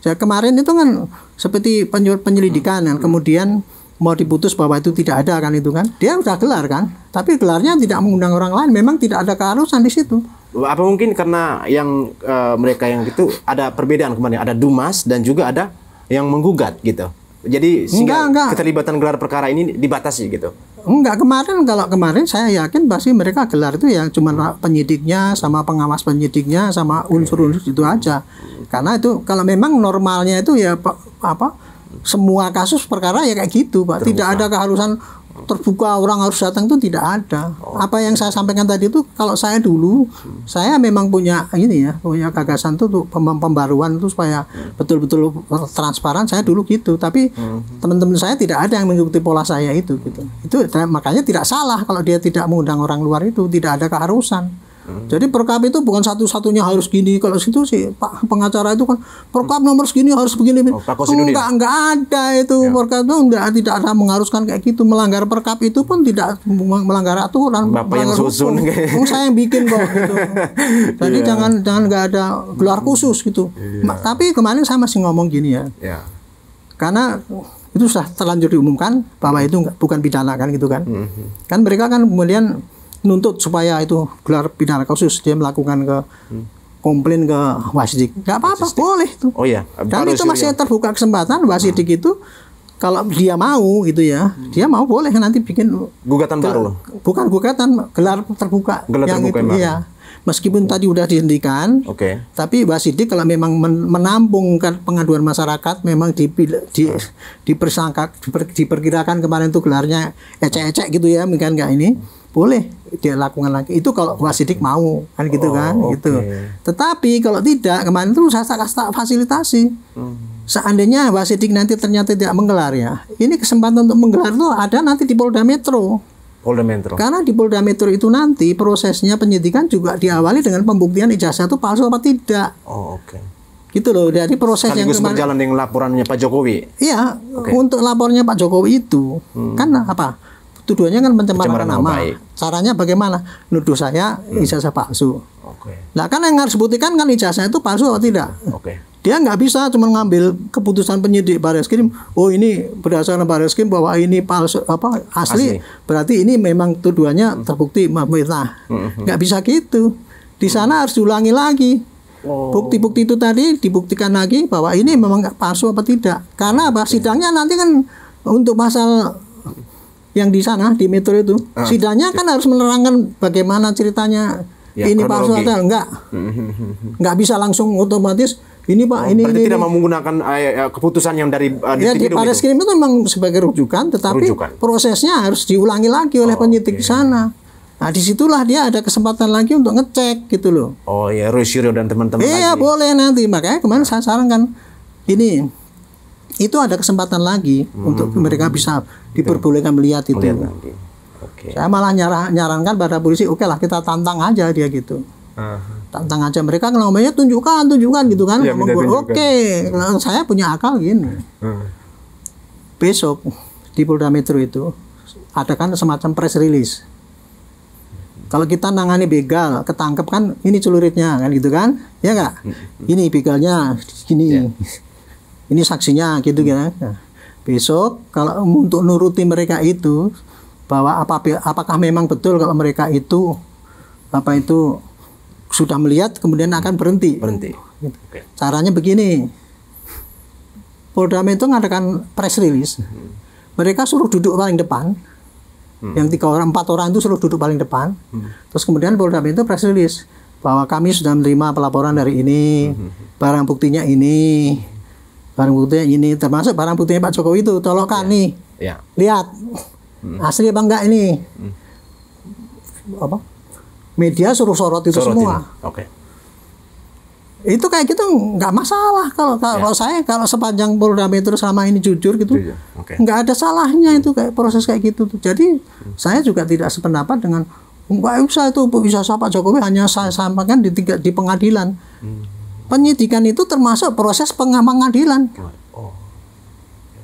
Ya, kemarin itu kan seperti penyelidikan kan, kemudian mau diputus bahwa itu tidak ada kan itu kan, dia udah gelar kan, tapi gelarnya tidak mengundang orang lain, memang tidak ada keharusan di situ. Apa mungkin karena yang mereka yang itu ada perbedaan kemarin, ada Dumas dan juga ada yang menggugat gitu. Jadi sehingga keterlibatan gelar perkara ini dibatasi gitu. Enggak, kemarin saya yakin pasti mereka gelar itu ya cuma penyidiknya sama pengawas penyidiknya sama unsur-unsur itu aja. Karena itu kalau memang normalnya itu ya semua kasus perkara ya kayak gitu Pak. Terbuka. Tidak ada keharusan terbuka orang harus datang, itu tidak ada. Apa yang saya sampaikan tadi itu kalau saya dulu saya memang punya punya gagasan tuh untuk pembaruan itu supaya betul-betul transparan. Saya dulu gitu, tapi teman-teman saya tidak ada yang mengikuti pola saya itu gitu. Itu makanya tidak salah kalau dia tidak mengundang orang luar, itu tidak ada keharusan. Jadi perkap itu bukan satu-satunya harus gini. Kalau situ sih Pak pengacara itu kan perkap nomor segini harus begini. Enggak ada itu perkap itu tidak ada mengharuskan kayak gitu. Melanggar perkap itu pun tidak melanggar aturan. Bapak yang susun saya yang bikin kok gitu. Jadi jangan nggak ada gelar khusus gitu. Tapi kemarin saya masih ngomong gini ya. Karena itu sudah terlanjur diumumkan bahwa itu bukan pidana kan gitu kan. Kan mereka kan kemudian nuntut supaya itu gelar pidana khusus, dia melakukan ke komplain ke Wasidik, nggak apa-apa, boleh itu. Dan itu masih terbuka kesempatan Wasidik itu kalau dia mau gitu ya, dia mau boleh nanti bikin gugatan baru. Bukan gugatan, gelar terbuka. Yang itu ya. Meskipun tadi udah dihentikan, tapi Wasidik kalau memang menampungkan pengaduan masyarakat, memang diperkirakan kemarin itu gelarnya ecek-ecek gitu ya, mungkin nggak ini, boleh dia lakukan lagi. Itu kalau Wasidik mau kan gitu kan, gitu. Tetapi kalau tidak, kemarin itu saya kasih fasilitasi. Seandainya Wasidik nanti ternyata tidak menggelar ya, ini kesempatan untuk menggelar itu ada nanti di Polda Metro. Polda Metro. Karena di Polda Metro itu nanti prosesnya penyidikan juga diawali dengan pembuktian ijazah itu palsu apa tidak. Oh, oke. Gitu loh. Jadi proses yang berjalan dengan laporannya Pak Jokowi. Iya, untuk lapornya Pak Jokowi itu kan apa? Tuduhannya kan pencemaran nama. Caranya bagaimana? Nuduh saya ijazah palsu. Nah kan yang harus buktikan kan ijazah itu palsu atau tidak. Dia nggak bisa cuma ngambil keputusan penyidik Barreskrim, oh ini berdasarkan Barreskrim bahwa ini palsu asli, berarti ini memang tuduhannya terbukti memfitnah. Nggak bisa gitu. Di sana harus diulangi lagi. Bukti-bukti itu tadi dibuktikan lagi bahwa ini memang palsu apa tidak. Karena apa? Sidangnya nanti kan untuk pasal yang di sana di Metro itu, sidangnya kan harus menerangkan bagaimana ceritanya. Ini palsu atau enggak bisa langsung otomatis ini Pak ini tidak mau menggunakan keputusan yang dari di Barreskrim itu memang sebagai rujukan, tetapi prosesnya harus diulangi lagi oleh penyidik di sana. Nah disitulah dia ada kesempatan lagi untuk ngecek gitu loh. Oh ya, Rosyiro dan teman-teman iya lagi. Boleh nanti, makanya kemarin saya sarankan ini itu ada kesempatan lagi untuk mereka bisa diperbolehkan melihat itu. Saya malah nyarankan pada polisi, oke lah kita tantang aja dia gitu. Tantang aja mereka ngomongnya tunjukkan gitu kan. Ya, oke, saya punya akal gini. Besok di Polda Metro itu ada kan semacam press release. Kalau kita nangani begal, ketangkep kan ini celuritnya kan gitu kan, ya nggak? Ini begalnya gini, ini saksinya gitu kan. Nah, besok kalau untuk nuruti mereka itu bahwa apakah memang betul kalau mereka itu sudah melihat kemudian akan berhenti. Caranya begini, Polda Metro mengadakan press release, mereka suruh duduk paling depan. Yang 4 orang itu suruh duduk paling depan. Terus kemudian Polda Metro press release bahwa kami sudah menerima pelaporan dari ini, barang buktinya ini, termasuk barang buktinya Pak Jokowi itu, tolongkan nih, lihat asli apa enggak ini. Media suruh sorot itu semua. Itu kayak gitu nggak masalah kalau saya kalau sepanjang Polda Metro selama ini jujur gitu nggak ada salahnya itu kayak proses kayak gitu tuh. Jadi saya juga tidak sependapat dengan nggak usah itu bisa Pak Jokowi hanya saya sampaikan di pengadilan. Penyidikan itu termasuk proses pengadilan.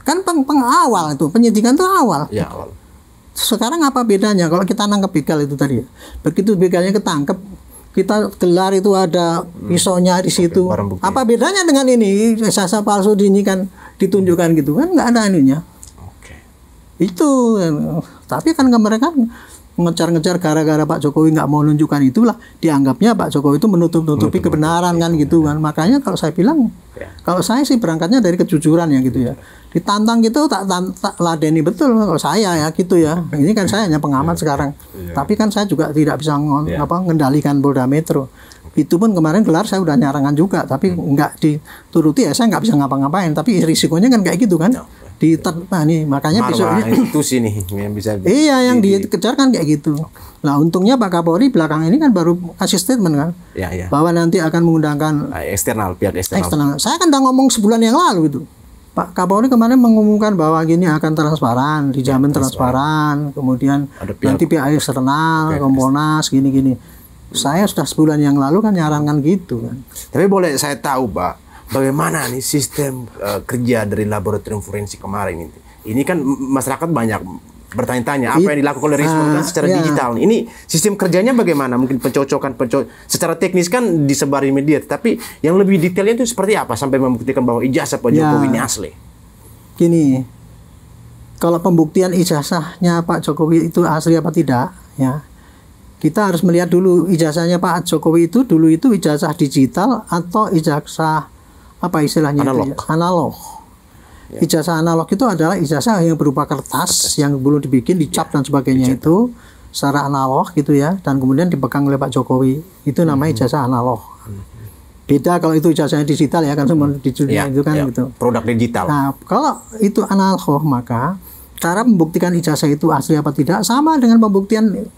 Kan pengawal itu penyidikan itu awal. Sekarang apa bedanya kalau kita nangkep begal itu tadi? Begitu begalnya ketangkep, kita gelar itu ada pisaunya di situ. Apa bedanya dengan ini ijazah palsu ini kan ditunjukkan gitu kan nggak ada ininya. Itu tapi kan mereka ngejar-ngejar gara-gara Pak Jokowi nggak mau nunjukkan itulah dianggapnya Pak Jokowi itu menutupi kebenaran kan gitu kan. Makanya kalau saya bilang kalau saya sih berangkatnya dari kejujuran ya gitu ya. Ditantang gitu tak ladeni betul kalau saya ya gitu ya. Ini kan saya hanya pengamat sekarang. Tapi kan saya juga tidak bisa mengendalikan Polda Metro. Itu pun kemarin gelar saya udah nyarangan juga, tapi nggak dituruti ya saya nggak bisa ngapa-ngapain. Tapi risikonya kan kayak gitu kan. Makanya besoknya itu sih nih yang bisa. Iya yang dikejar kan kayak gitu. Nah untungnya Pak Kapolri belakang ini kan baru kasih statement kan, bahwa nanti akan mengundangkan pihak eksternal. Saya kan udah ngomong sebulan yang lalu itu. Pak Kapolri kemarin mengumumkan bahwa gini akan transparan, dijamin transparan, kemudian nanti pihak eksternal, Kompolnas, gini-gini. Saya sudah sebulan yang lalu kan nyarankan gitu kan. Tapi boleh saya tahu Pak, bagaimana nih sistem kerja dari laboratorium forensik kemarin ini? Ini kan masyarakat banyak bertanya-tanya apa yang dilakukan oleh Risma secara digital. Ini sistem kerjanya bagaimana? Mungkin pencocokan secara teknis kan disebar di media, tapi yang lebih detailnya itu seperti apa sampai membuktikan bahwa ijazah Pak Jokowi ini asli? Gini, kalau pembuktian ijazahnya Pak Jokowi itu asli apa tidak, ya kita harus melihat dulu ijazahnya Pak Jokowi itu dulu itu ijazah digital atau ijazah apa istilahnya analog. Ijazah analog itu adalah ijazah yang berupa kertas yang belum dibikin, dicap dan sebagainya itu secara analog gitu ya, dan kemudian dipegang oleh Pak Jokowi. Itu namanya ijazah analog. Beda kalau itu ijazahnya digital ya kan semua di dunia itu kan gitu. Produk digital. Nah, kalau itu analog maka cara membuktikan ijazah itu asli apa tidak sama dengan pembuktian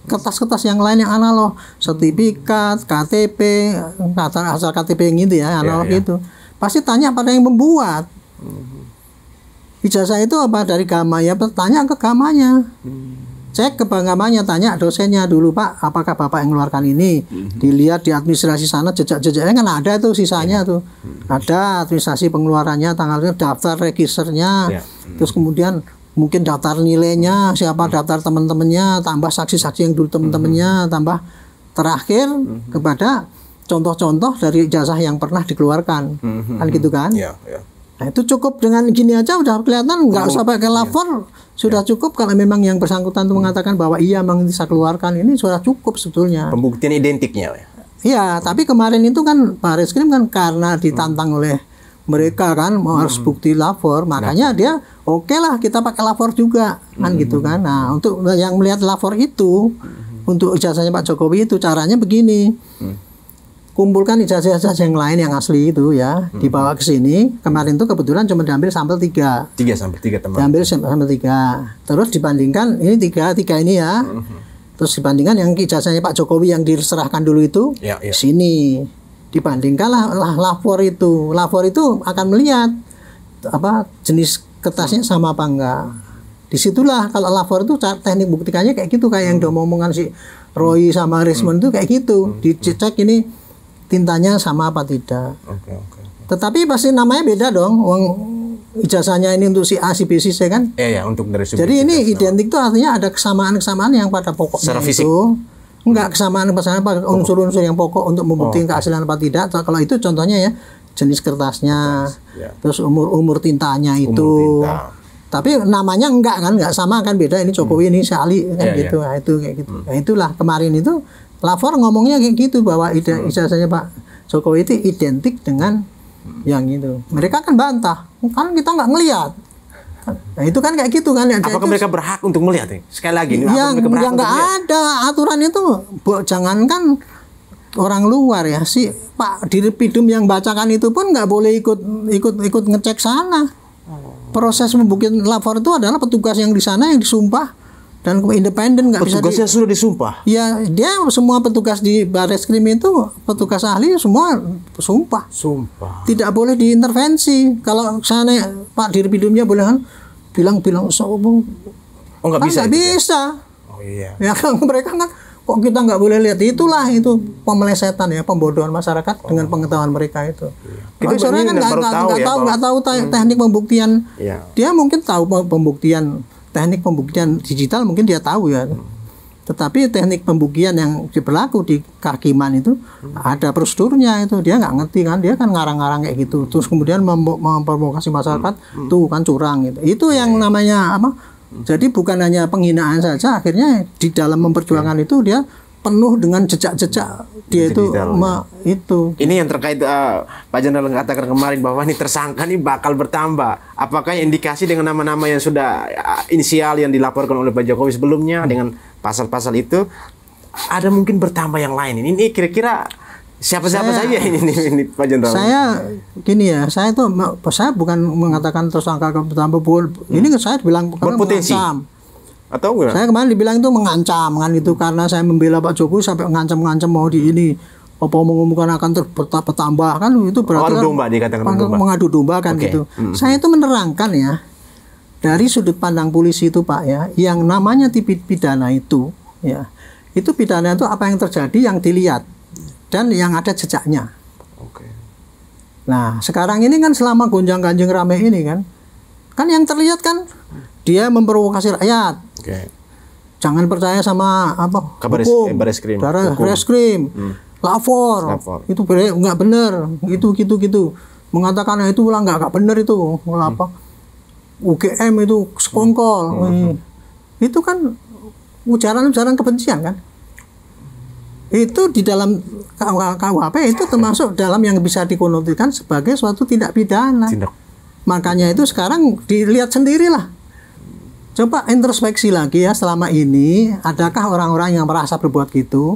kertas-kertas yang lain yang analog, sertifikat, KTP, asal KTP yang gitu ya, analog itu. Pasti tanya pada yang membuat. Ijazah itu apa dari Gama ya, bertanya ke Gamanya. cek ke Bangkamanya, tanya dosennya dulu, Pak, apakah Bapak yang mengeluarkan ini? Dilihat di administrasi sana, jejak-jejaknya kan ada tuh sisanya tuh. Ada administrasi pengeluarannya, tanggalnya, daftar registernya, terus kemudian mungkin daftar nilainya, siapa daftar teman-temannya, tambah saksi-saksi yang dulu teman-temannya, tambah terakhir kepada contoh-contoh dari ijazah yang pernah dikeluarkan. Kan gitu kan? Nah, itu cukup dengan gini aja udah kelihatan, nggak usah pakai lapor, sudah cukup kalau memang yang bersangkutan itu mengatakan bahwa iya memang bisa keluarkan, ini sudah cukup sebetulnya. Pembuktian identiknya ya. Iya, tapi kemarin itu kan Bareskrim kan karena ditantang oleh mereka kan mau harus bukti lapor, makanya dia oke lah kita pakai lapor juga kan gitu kan. Nah, untuk yang melihat lapor itu untuk ijazahnya Pak Jokowi itu caranya begini. Kumpulkan ijazah-ijazah yang lain yang asli itu ya, dibawa ke sini. Kemarin tuh kebetulan cuma diambil sampel 3 sampel 3 teman. Diambil sampel 3. Terus dibandingkan ini 3 ini ya. Terus dibandingkan yang ijazahnya Pak Jokowi yang diserahkan dulu itu sini. Dibandingkanlah lapor itu. Lapor itu akan melihat apa jenis kertasnya sama apa enggak. Disitulah kalau lapor itu teknik buktikannya kayak gitu, kayak yang udah omongan si Roy sama Rismond itu kayak gitu. Dicek ini tintanya sama apa tidak. Tetapi pasti namanya beda dong. Uang ijazahnya ini untuk si A, si B, si C kan? Untuk dari jadi ini identik itu artinya ada kesamaan-kesamaan yang pada pokoknya itu. Enggak kesamaan pada unsur-unsur yang pokok untuk membuktikan keaslian apa tidak. Kalau itu contohnya ya jenis kertasnya, terus umur tintanya itu. Tapi namanya enggak sama kan, beda ini Jokowi ini si Ali kan gitu. Nah, itu kayak gitu. Nah, itulah kemarin itu lapor ngomongnya kayak gitu bahwa ijazahnya Pak Jokowi itu identik dengan yang itu. Mereka kan bantah, kan kita nggak ngelihat. Nah, itu kan kayak gitu kan. Apakah mereka berhak untuk melihat? Sekali lagi, yang nggak ada aturan itu, jangankan orang luar ya, si Pak Dirpidum yang bacakan itu pun nggak boleh ikut ngecek sana. Proses pembuktian lapor itu adalah petugas yang di sana yang disumpah dan independen, nggak bisa. Petugasnya sudah disumpah. Ya, dia semua petugas di Bareskrim itu petugas ahli semua sumpah. Tidak boleh diintervensi. Kalau sana Pak Dirpidumnya boleh kan bilang nggak bisa. Nggak bisa. Ya kan mereka kan kok kita nggak boleh lihat, itu pemelesetan ya, pembodohan masyarakat dengan pengetahuan mereka itu. Itu sebenarnya kan nggak tahu teknik pembuktian. Dia mungkin tahu teknik pembuktian digital mungkin dia tahu ya. Tetapi teknik pembuktian yang berlaku di kehakiman itu ada prosedurnya itu. Dia nggak ngerti kan, dia kan ngarang-ngarang kayak gitu. Terus kemudian memprovokasi masyarakat tuh kan curang gitu. Itu yang namanya apa? Jadi bukan hanya penghinaan saja, akhirnya di dalam memperjuangkan itu dia penuh dengan jejak-jejak dia itu itu. Ini yang terkait Pak Jenderal katakan kemarin bahwa ini tersangka ini bakal bertambah. Apakah indikasi dengan nama-nama yang sudah inisial yang dilaporkan oleh Pak Jokowi sebelumnya dengan pasal-pasal itu ada mungkin bertambah yang lain? Ini kira-kira siapa-siapa saja ini Pak Jenderal? Saya bukan mengatakan tersangka bertambah. Ini saya bilang berpotensi. Atau enggak? Saya kemarin dibilang itu mengancam kan itu, karena saya membela Pak Jokowi sampai mengancam mau di ini mengumumkan akan bertambah kan, itu berarti mengadu domba kan gitu. Saya itu menerangkan ya dari sudut pandang polisi itu Pak ya, yang namanya pidana itu ya, itu pidana itu apa yang terjadi yang dilihat dan yang ada jejaknya. Nah sekarang ini kan selama gonjang-ganjing rame ini kan yang terlihat kan dia memprovokasi rakyat. Jangan percaya sama hukum, Bareskrim, lapor. Itu nggak benar, gitu. Mengatakan itu ulang nggak benar itu, UGM itu sekongkol. Itu kan ujaran kebencian kan. Itu di dalam KUHP itu termasuk dalam yang bisa dikonotikan sebagai suatu tindak pidana. Makanya itu sekarang dilihat sendirilah. Coba introspeksi lagi ya, selama ini adakah orang-orang yang merasa berbuat gitu?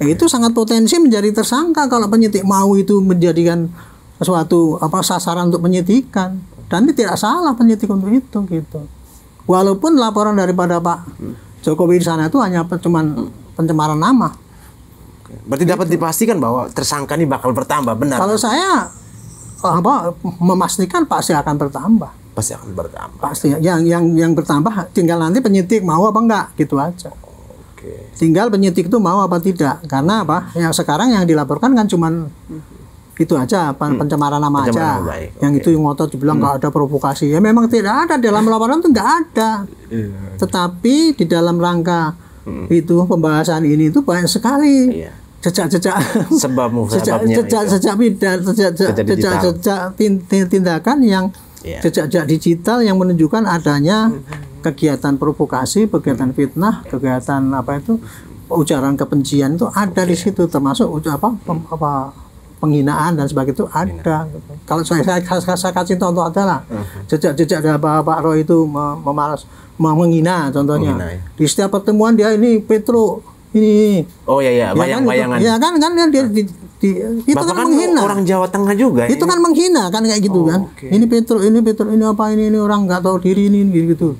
Itu sangat potensi menjadi tersangka kalau penyidik mau itu menjadikan sesuatu sasaran untuk penyidikan. Dan ini tidak salah penyidik untuk itu gitu. Walaupun laporan daripada Pak Jokowi di sana itu hanya cuman pencemaran nama. Berarti dapat dipastikan bahwa tersangka ini bakal bertambah, benar? Kalau saya memastikan pasti akan bertambah. pasti akan bertambah. Pasti. Yang bertambah tinggal nanti penyidik mau apa enggak, gitu aja. Tinggal penyidik itu mau apa tidak. Karena apa? Yang sekarang yang dilaporkan kan cuman itu aja, pencemaran nama aja. Yang itu yang ngotot dibilang nggak ada provokasi. Ya memang tidak ada, dalam laporan itu nggak ada. Tetapi di dalam rangka itu pembahasan ini itu banyak sekali jejak-jejak tindakan yang jejak digital yang menunjukkan adanya kegiatan provokasi, kegiatan fitnah, kegiatan ujaran kebencian itu ada di situ, termasuk penghinaan dan sebagainya itu ada. Kalau saya kasih contoh adalah jejak Pak Roy itu menghina contohnya. Di setiap pertemuan dia ini Petro ini. Oh iya, bayang-bayangan. Ya kan dia itu kan menghina. Orang Jawa Tengah juga. Itu kan menghina kan kayak gitu kan. Ini Petro ini apa ini orang nggak tahu diri ini gitu.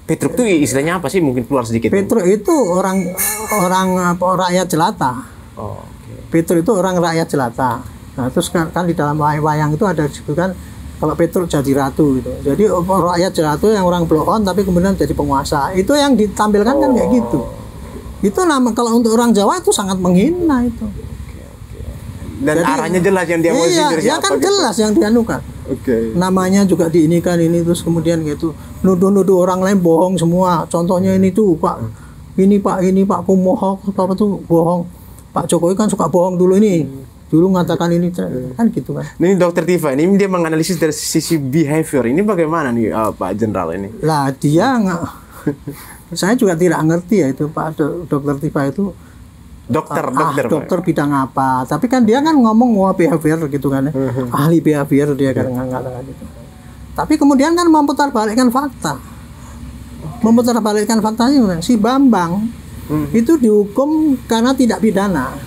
Petro itu istilahnya apa sih? Mungkin keluar sedikit. Petro itu orang rakyat jelata. Petro itu orang rakyat jelata. Nah, terus kan di dalam wayang itu ada disebutkan kalau Petro jadi ratu gitu. Jadi rakyat jelata yang orang blow on tapi kemudian jadi penguasa. Itu yang ditampilkan kan kayak gitu. Itu kalau untuk orang Jawa itu sangat menghina itu. Dan jadi, arahnya jelas yang dia mau sindir siapa. Kan gitu. Jelas yang dianukan. Namanya juga diinikan ini terus kemudian gitu. Nuduh orang lain bohong semua. Contohnya ini tuh Pak Kumohok apa tuh bohong. Pak Jokowi kan suka bohong dulu ini. Dulu mengatakan ini kan gitu kan. Ini Dokter Tifa ini dia menganalisis dari sisi behavior. Ini bagaimana nih Pak Jenderal ini? Lah dia nggak. Saya juga tidak ngerti ya itu Pak Dokter Tifa itu dokter bidang apa. Tapi kan dia kan ngomong behavior gitu kan. Ahli behavior dia kan ngatakan gitu. Tapi kemudian kan memutarbalikkan fakta. Memutarbalikkan faktanya si Bambang itu dihukum karena tidak pidana.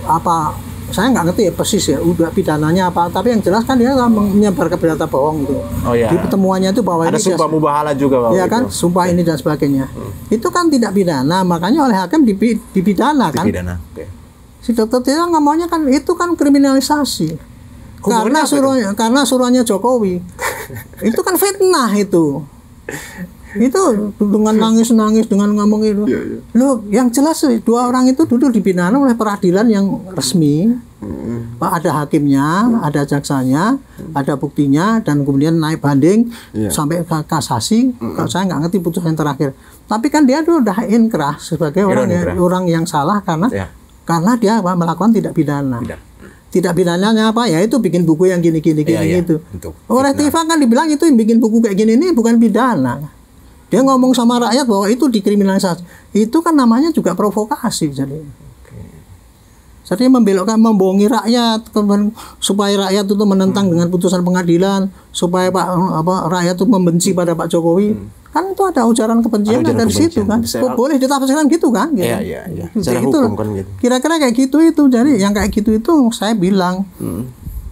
Apa saya nggak ngerti ya persis ya udah pidananya apa, tapi yang jelas kan dia menyebar berita bohong gitu. Di pertemuannya itu bahwa ada sumpah mubahalah juga ya kan, sumpah ini dan sebagainya. Itu kan tidak pidana, makanya oleh hakim dipidana kan. Si dokter Tia ngomongnya kan itu kan kriminalisasi. Karena suruhannya Jokowi. Itu kan fitnah itu. Itu dengan nangis dengan ngomong itu. Loh, yang jelas dua orang itu duduk dipidana oleh peradilan yang resmi. Pak ada hakimnya, ada jaksanya, ada buktinya dan kemudian naik banding sampai ke kasasi. Saya nggak ngerti putusan yang terakhir. Tapi kan dia tuh udah inkrah sebagai orang yang salah karena dia melakukan tidak pidana. Tidak pidananya apa ya itu bikin buku yang gini gitu. Oleh Tifa kan dibilang itu yang bikin buku kayak gini ini bukan pidana. Dia ngomong sama rakyat bahwa itu dikriminalisasi. Itu kan namanya juga provokasi jadi. Jadi membohongi rakyat supaya rakyat itu menentang dengan putusan pengadilan, supaya rakyat itu membenci pada Pak Jokowi. Kan itu ada ujaran kebencian dari situ kan. Boleh ditafsirkan gitu kan gitu. Iya. Secara hukum kan gitu. Kira-kira kayak gitu itu. Jadi yang kayak gitu itu saya bilang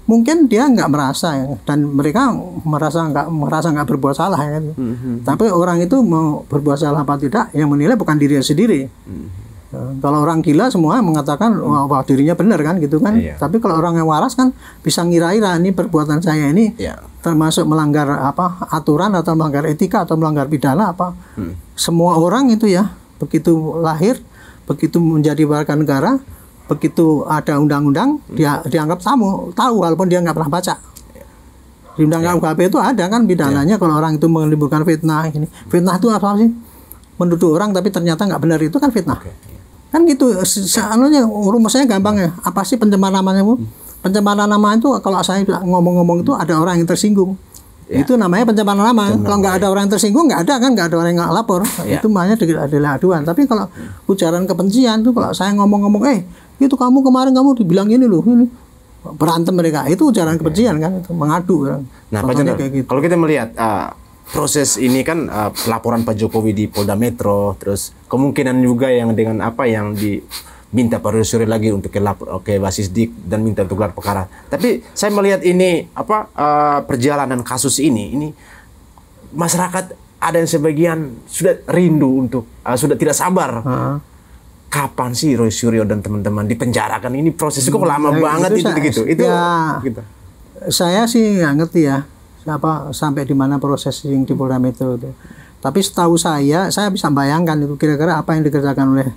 mungkin dia nggak merasa ya, dan mereka merasa nggak berbuat salah ya. Tapi orang itu mau berbuat salah apa tidak yang menilai bukan dirinya sendiri. Kalau orang gila semua mengatakan wah dirinya benar kan gitu kan. Tapi kalau orang yang waras kan bisa ngira-ngira ini perbuatan saya ini termasuk melanggar aturan atau melanggar etika atau melanggar pidana apa. Semua orang itu ya begitu lahir, begitu menjadi warga negara, begitu ada undang-undang dia dianggap tahu walaupun dia nggak pernah baca. Di undang-undang KUHP itu ada kan pidananya kalau orang itu menimbulkan fitnah ini. Fitnah itu apa sih? Menuduh orang tapi ternyata nggak benar itu kan fitnah. Kan gitu. Rumusnya gampang ya. Apa sih pencemaran namanya Bu? Pencemaran nama itu kalau saya ngomong-ngomong itu ada orang yang tersinggung. Itu namanya pencemaran nama. Kalau nggak ada orang yang tersinggung nggak ada orang yang nggak lapor. Itu namanya adalah aduan. Tapi kalau ujaran kebencian itu kalau saya ngomong-ngomong itu kamu kemarin kamu dibilang ini loh ini berantem mereka itu ujaran kebencian kan itu mengadu kan. Nah Pak Jenderal, gitu. Kalau kita melihat proses ini kan laporan Pak Jokowi di Polda Metro, terus kemungkinan juga yang dengan apa yang diminta Pak Roy Suryo lagi untuk ke Basisdik dan minta untuk gelar perkara. Tapi saya melihat ini perjalanan kasus ini masyarakat ada yang sebagian sudah rindu untuk sudah tidak sabar. Kapan sih Roy Suryo dan teman-teman dipenjarakan? Ini prosesnya kok lama banget itu. Saya sih nggak ngerti ya. sampai di mana proses yang di Polda Metro itu. Tapi setahu saya bisa bayangkan itu kira-kira apa yang dikerjakan oleh,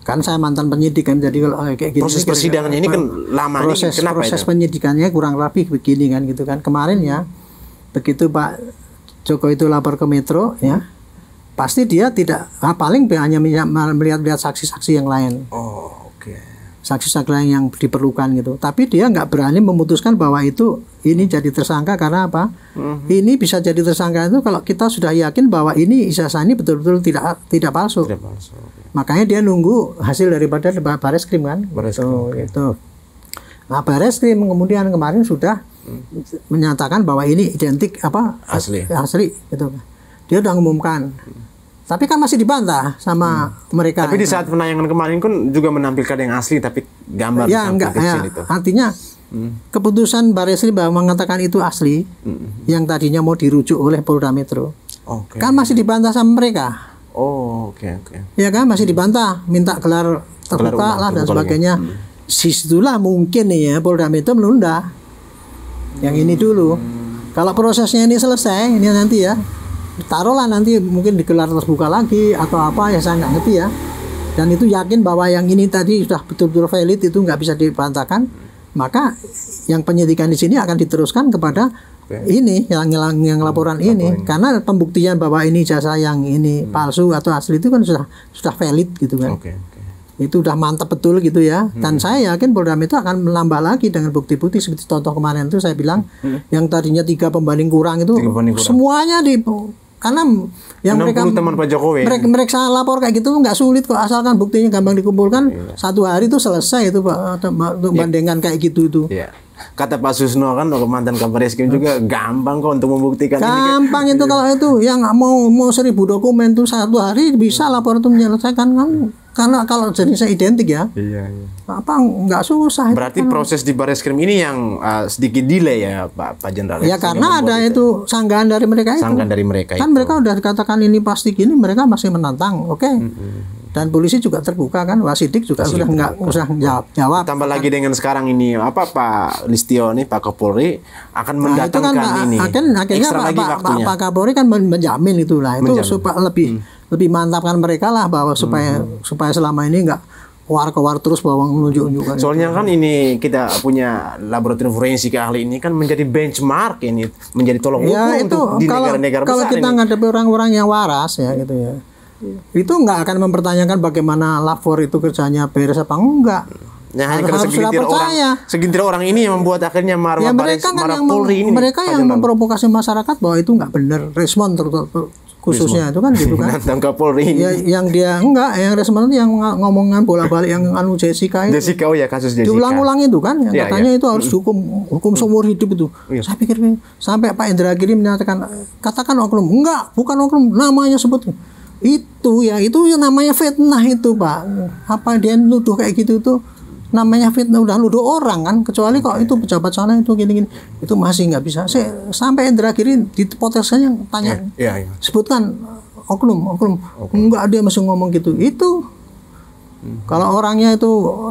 kan saya mantan penyidik kan, jadi kalau kayak gini proses persidangannya ini kan lama, proses penyidikannya kurang lebih begini kan gitu kan. Kemarin ya begitu Pak Joko itu lapor ke Metro ya, pasti dia tidak paling hanya melihat saksi-saksi yang lain. Saksi-saksi lain yang diperlukan gitu. Tapi dia nggak berani memutuskan bahwa ini jadi tersangka karena apa? Ini bisa jadi tersangka itu kalau kita sudah yakin bahwa ini ijazah ini betul-betul tidak palsu. Makanya dia nunggu hasil daripada Bareskrim kan. Itu. Nah, Bareskrim kemudian kemarin sudah menyatakan bahwa ini identik asli gitu. Dia sudah mengumumkan. Tapi kan masih dibantah sama mereka. Tapi di saat penayangan kemarin kan juga menampilkan yang asli tapi gambar ya enggak ya. Itu. Artinya keputusan Bareskrim bahwa mengatakan itu asli yang tadinya mau dirujuk oleh Polda Metro. Kan masih dibantah sama mereka. Ya kan masih dibantah, minta gelar terbuka lah dan sebagainya. Disitulah mungkin nih ya Polda Metro menunda yang ini dulu. Kalau prosesnya ini selesai, ini nanti ya taruhlah nanti mungkin digelar terbuka lagi atau apa ya, saya nggak ngerti ya. Dan itu yakin bahwa yang ini tadi sudah betul-betul valid, itu nggak bisa dibantahkan, maka yang penyidikan di sini akan diteruskan kepada ini yang laporan ini, karena pembuktian bahwa ini jasa yang ini palsu atau asli itu kan sudah valid gitu kan. Itu udah mantap betul gitu ya. Dan saya yakin Polda Metro akan menambah lagi dengan bukti-bukti seperti contoh kemarin itu saya bilang yang tadinya 3 pembanding kurang itu semuanya karena yang mereka teman Pak Jokowi mereka lapor kayak gitu nggak sulit kok, asalkan buktinya gampang dikumpulkan. Satu hari itu selesai itu Pak untuk bandingkan kayak gitu itu. Kata Pak Susno kan mantan Kabar Eskrim juga gampang kok untuk membuktikan gampang ini. Itu kalau itu yang mau 1000 dokumen itu 1 hari bisa lapor itu menyelesaikan kan, karena kalau jenisnya identik ya. Apa nggak susah. Berarti proses di Bareskrim ini yang sedikit delay ya Pak Jenderal. Ya karena ada itu sanggahan dari mereka itu. Sanggahan dari mereka kan itu. Mereka udah dikatakan ini pasti gini, mereka masih menantang. Dan polisi juga terbuka kan, Wasidik juga sudah jawab. Tambah lagi dengan sekarang ini Pak Listio nih Pak Kapolri akan mendatangkan ini. Akhirnya Pak Kapolri kan menjamin itulah itu supaya lebih mantapkan mereka lah bahwa supaya selama ini nggak keluar terus bahwa menunjuk-nunjukkan. Soalnya kan ini kita punya laboratorium forensik ahli ini kan menjadi benchmark ini, menjadi tolong ukur untuk di negara-negara besar. Kalau kita ngadepi orang-orang yang waras ya gitu ya. Itu nggak akan mempertanyakan bagaimana lapor itu kerjanya beres apa enggak. Harus segelintir orang ini yang membuat akhirnya marwah Polri ini. Mereka yang memprovokasi masyarakat bahwa itu nggak benar, respon khususnya itu kan gitu kan. Tangkap Polri ini. Yang dia yang respon itu yang ngomongan bolak-balik yang Jessica itu. Jessica kasus Jessica. Diulang-ulang itu kan, yang katanya itu harus hukum seumur hidup itu. Saya pikir sampai Pak Indra Giri menyatakan katakan oknum, enggak, bukan oknum, namanya sebut. Itu namanya fitnah itu Pak. Apa dia nuduh kayak gitu tuh namanya fitnah, udah nuduh orang kan, kecuali kok itu pejabat sana itu gini-gini, itu masih nggak bisa. Sampai Indra Giri di podcastnya tanya, sebutkan oknum, enggak, dia masih ngomong gitu. Itu kalau orangnya itu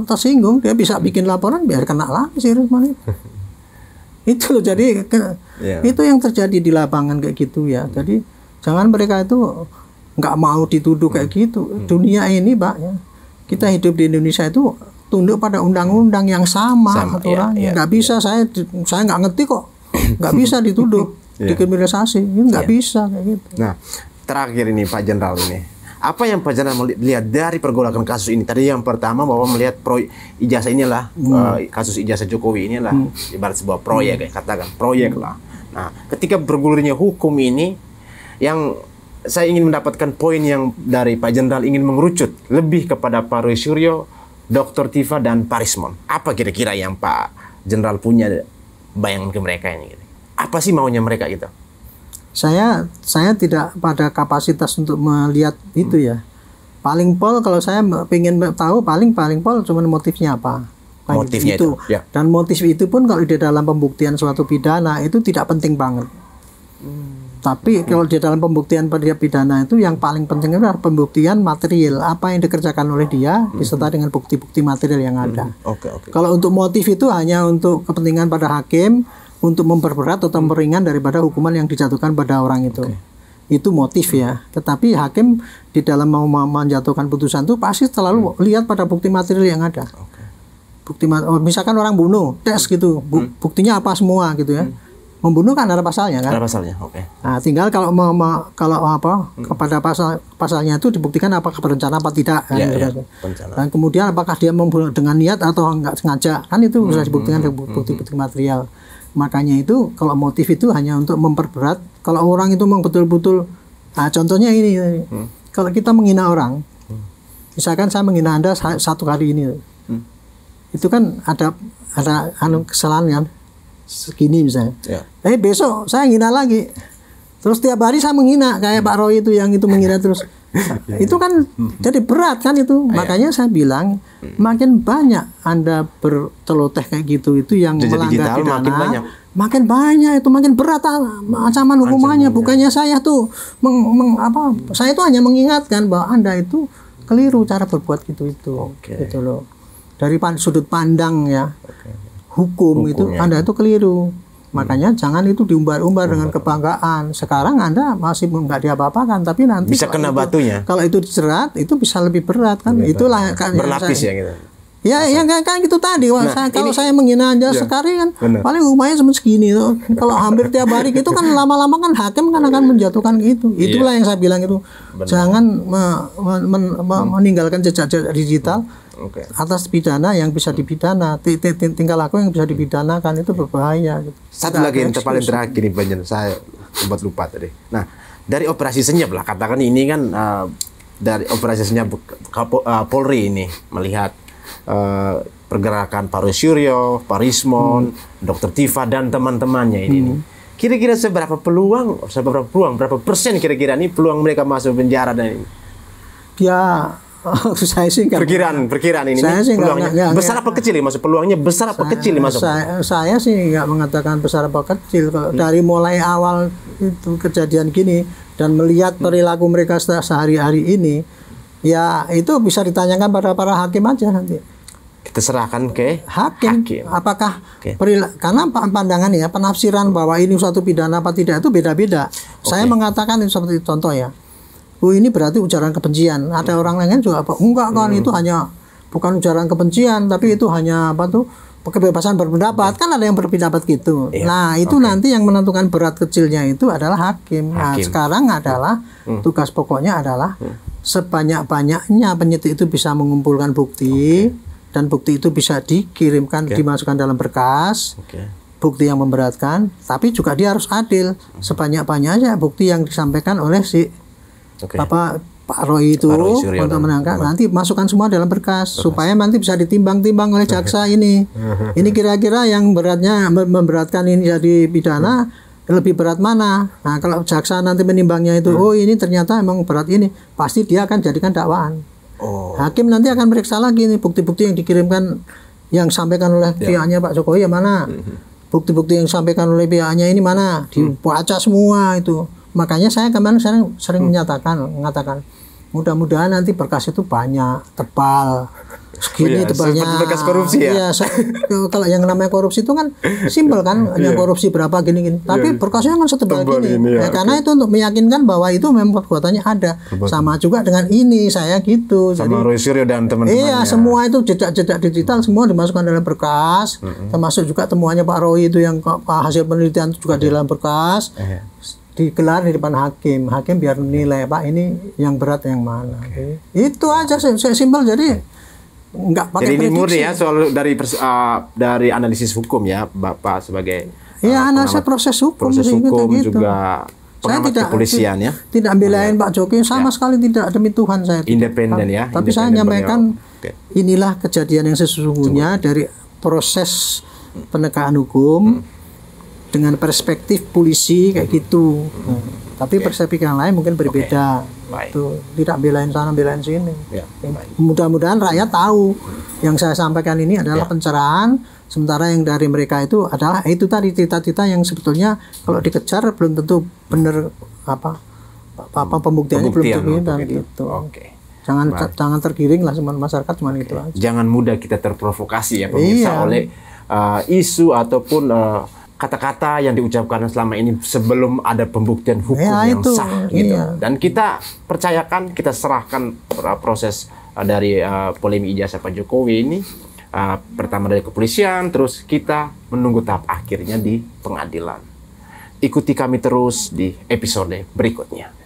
tersinggung, dia bisa bikin laporan biar kena lagi sih Rusman itu. Itu loh, jadi itu yang terjadi di lapangan kayak gitu ya. Jadi jangan mereka itu nggak mau dituduh kayak gitu. Dunia ini Pak ya, kita hidup di Indonesia itu tunduk pada undang-undang yang sama aturannya. Nggak bisa, saya nggak ngerti kok, nggak bisa dituduh dikriminalisasi, nggak bisa kayak gitu. Nah terakhir ini Pak Jenderal ini, apa yang Pak Jenderal melihat dari pergolakan kasus ini? Tadi yang pertama bahwa melihat ijazah inilah kasus ijazah Jokowi inilah ibarat sebuah proyek, katakan proyek lah. Nah ketika bergulirnya hukum ini, yang saya ingin mendapatkan poin yang dari Pak Jenderal ingin mengerucut lebih kepada Pak Roy Suryo, Dr. Tifa dan Pak Rismon. Apa kira-kira yang Pak Jenderal punya bayangan ke mereka ini? Apa sih maunya mereka gitu? Saya tidak pada kapasitas untuk melihat itu ya. Paling pol kalau saya ingin tahu paling pol cuma motifnya apa. Motifnya itu. Ya. Dan motif itu pun kalau di dalam pembuktian suatu pidana itu tidak penting banget. Tapi kalau di dalam pembuktian pidana itu yang paling penting adalah pembuktian material, apa yang dikerjakan oleh dia beserta dengan bukti-bukti material yang ada. Kalau untuk motif itu hanya untuk kepentingan pada hakim, untuk memperberat atau meringan daripada hukuman yang dijatuhkan pada orang itu. Itu motif ya. Tetapi hakim di dalam mau menjatuhkan putusan itu pasti selalu lihat pada bukti material yang ada. Bukti misalkan orang bunuh, tes gitu, buktinya apa semua gitu ya. Membunuh kan ada pasalnya kan? Ada pasalnya, Nah, tinggal kalau kepada pasalnya itu dibuktikan apakah berencana apa tidak kan? Dan kemudian apakah dia membunuh dengan niat atau enggak sengaja kan itu bisa dibuktikan dengan bukti-bukti material. Makanya itu kalau motif itu hanya untuk memperberat. Kalau orang itu memang betul-betul, nah contohnya ini, kalau kita menghina orang, misalkan saya menghina Anda satu kali ini, itu kan ada kesalahan kan? Segini misalnya. Besok saya menghina lagi. Terus tiap hari saya menghina kayak Pak Roy itu yang itu menghina terus. Itu kan jadi berat kan itu. Makanya saya bilang makin banyak Anda berceloteh kayak gitu itu yang melanggar pidana. Makin banyak itu makin berat ancaman hukumannya. Bukannya saya tuh saya itu hanya mengingatkan bahwa Anda itu keliru cara berbuat gitu gitu loh. Dari sudut pandang ya. Hukum itu Anda itu keliru. Makanya jangan itu diumbar-umbar dengan kebanggaan. Sekarang Anda masih nggak diapa-apakan, tapi nanti bisa kena batunya. Kalau itu dijerat, itu bisa lebih berat kan. Itulah kan berlapis ya gitu. Ya, yang kan gitu tadi. Kalau saya menghina Anda sekali kan, paling hukumannya cuma segini. Kalau hampir tiap hari gitu kan lama-lama kan hakim kan akan menjatuhkan gitu. Itulah yang saya bilang itu. Jangan meninggalkan jejak-jejak digital. Atas pidana yang bisa dipidana, tingkah laku yang bisa dipidanakan itu berbahaya. Gitu. Satu lagi yang paling terakhir nih Banjen, saya sempat lupa tadi. Nah, dari operasi senyap lah, katakan ini kan dari operasi senyap Polri ini melihat pergerakan Pak Roy Suryo, Pak Rismon, Dr. Tifa dan teman-temannya ini. Kira-kira berapa persen kira-kira nih peluang mereka masuk penjara dan ini? Ya. Saya sih perkiraan ini peluangnya besar apa kecil masuk peluangnya besar apa kecil masuk? Saya sih nggak mengatakan besar apa kecil. Kalau dari mulai awal itu kejadian gini dan melihat perilaku mereka sehari-hari ini, ya itu bisa ditanyakan pada para hakim aja nanti. Kita serahkan ke hakim. Apakah karena pandangan ya penafsiran bahwa ini suatu pidana apa tidak itu beda-beda. Saya mengatakan itu seperti contoh ya. Ini berarti ujaran kebencian. Ada orang lain juga enggak kan itu hanya bukan ujaran kebencian tapi itu hanya kebebasan berpendapat kan ada yang berpendapat gitu. Nah itu nanti yang menentukan berat kecilnya itu adalah hakim. Nah sekarang adalah tugas pokoknya adalah sebanyak-banyaknya penyidik itu bisa mengumpulkan bukti dan bukti itu bisa dikirimkan dimasukkan dalam berkas. Bukti yang memberatkan tapi juga dia harus adil. Sebanyak-banyaknya bukti yang disampaikan oleh Pak Roy itu untuk menangkap nanti masukkan semua dalam berkas supaya nanti bisa ditimbang-timbang oleh jaksa ini. Ini kira-kira yang beratnya memberatkan ini jadi pidana lebih berat mana? Nah kalau jaksa nanti menimbangnya itu ini ternyata emang berat ini, pasti dia akan jadikan dakwaan. Hakim nanti akan periksa lagi nih bukti-bukti yang dikirimkan yang disampaikan oleh pihaknya Pak Jokowi mana? Bukti-bukti yang disampaikan oleh pihaknya ini mana? Dibaca semua itu. Makanya saya kemarin sering mengatakan mudah-mudahan nanti berkas itu banyak, tebal, segini tebalnya. Berkas korupsi ya? Kalau yang namanya korupsi itu kan simpel kan, hanya korupsi berapa gini-gini. Tapi berkasnya kan setebal gini. Karena itu untuk meyakinkan bahwa itu memang perbuatannya ada. Sama juga dengan ini saya gitu. Sama Roy Suryo dan teman-temannya. Iya, semua itu jejak-jejak digital semua dimasukkan dalam berkas. Termasuk juga temuannya Pak Roy itu yang hasil penelitian juga di dalam berkas. Digelar di depan hakim biar nilai Pak ini yang berat yang mana. Itu aja simpel jadi nggak pakai prediksi. Jadi ini murni ya soal dari analisis hukum ya Bapak sebagai analisis proses hukum gitu. Juga pengamat kepolisian ya. Tidak belain Pak Jokowi sama sekali tidak demi Tuhan saya. Independen ya. Tapi saya menyampaikan inilah kejadian yang sesungguhnya dari proses penegakan hukum. Dengan perspektif polisi kayak gitu. Tapi perspektif yang lain mungkin berbeda. Tuh, tidak belain sana belain sini. Mudah-mudahan rakyat tahu yang saya sampaikan ini adalah pencerahan, sementara yang dari mereka itu adalah itu tadi cita-cita yang sebetulnya kalau dikejar belum tentu benar pembuktiannya belum tentu dan gitu. Jangan tergiring lah masyarakat cuma itu aja. Jangan mudah kita terprovokasi ya pemirsa oleh isu ataupun kata-kata yang diucapkan selama ini sebelum ada pembuktian hukum yang sah gitu. Dan kita percayakan, kita serahkan proses dari polemik ijazah Pak Jokowi ini pertama dari kepolisian, terus kita menunggu tahap akhirnya di pengadilan. Ikuti kami terus di episode berikutnya.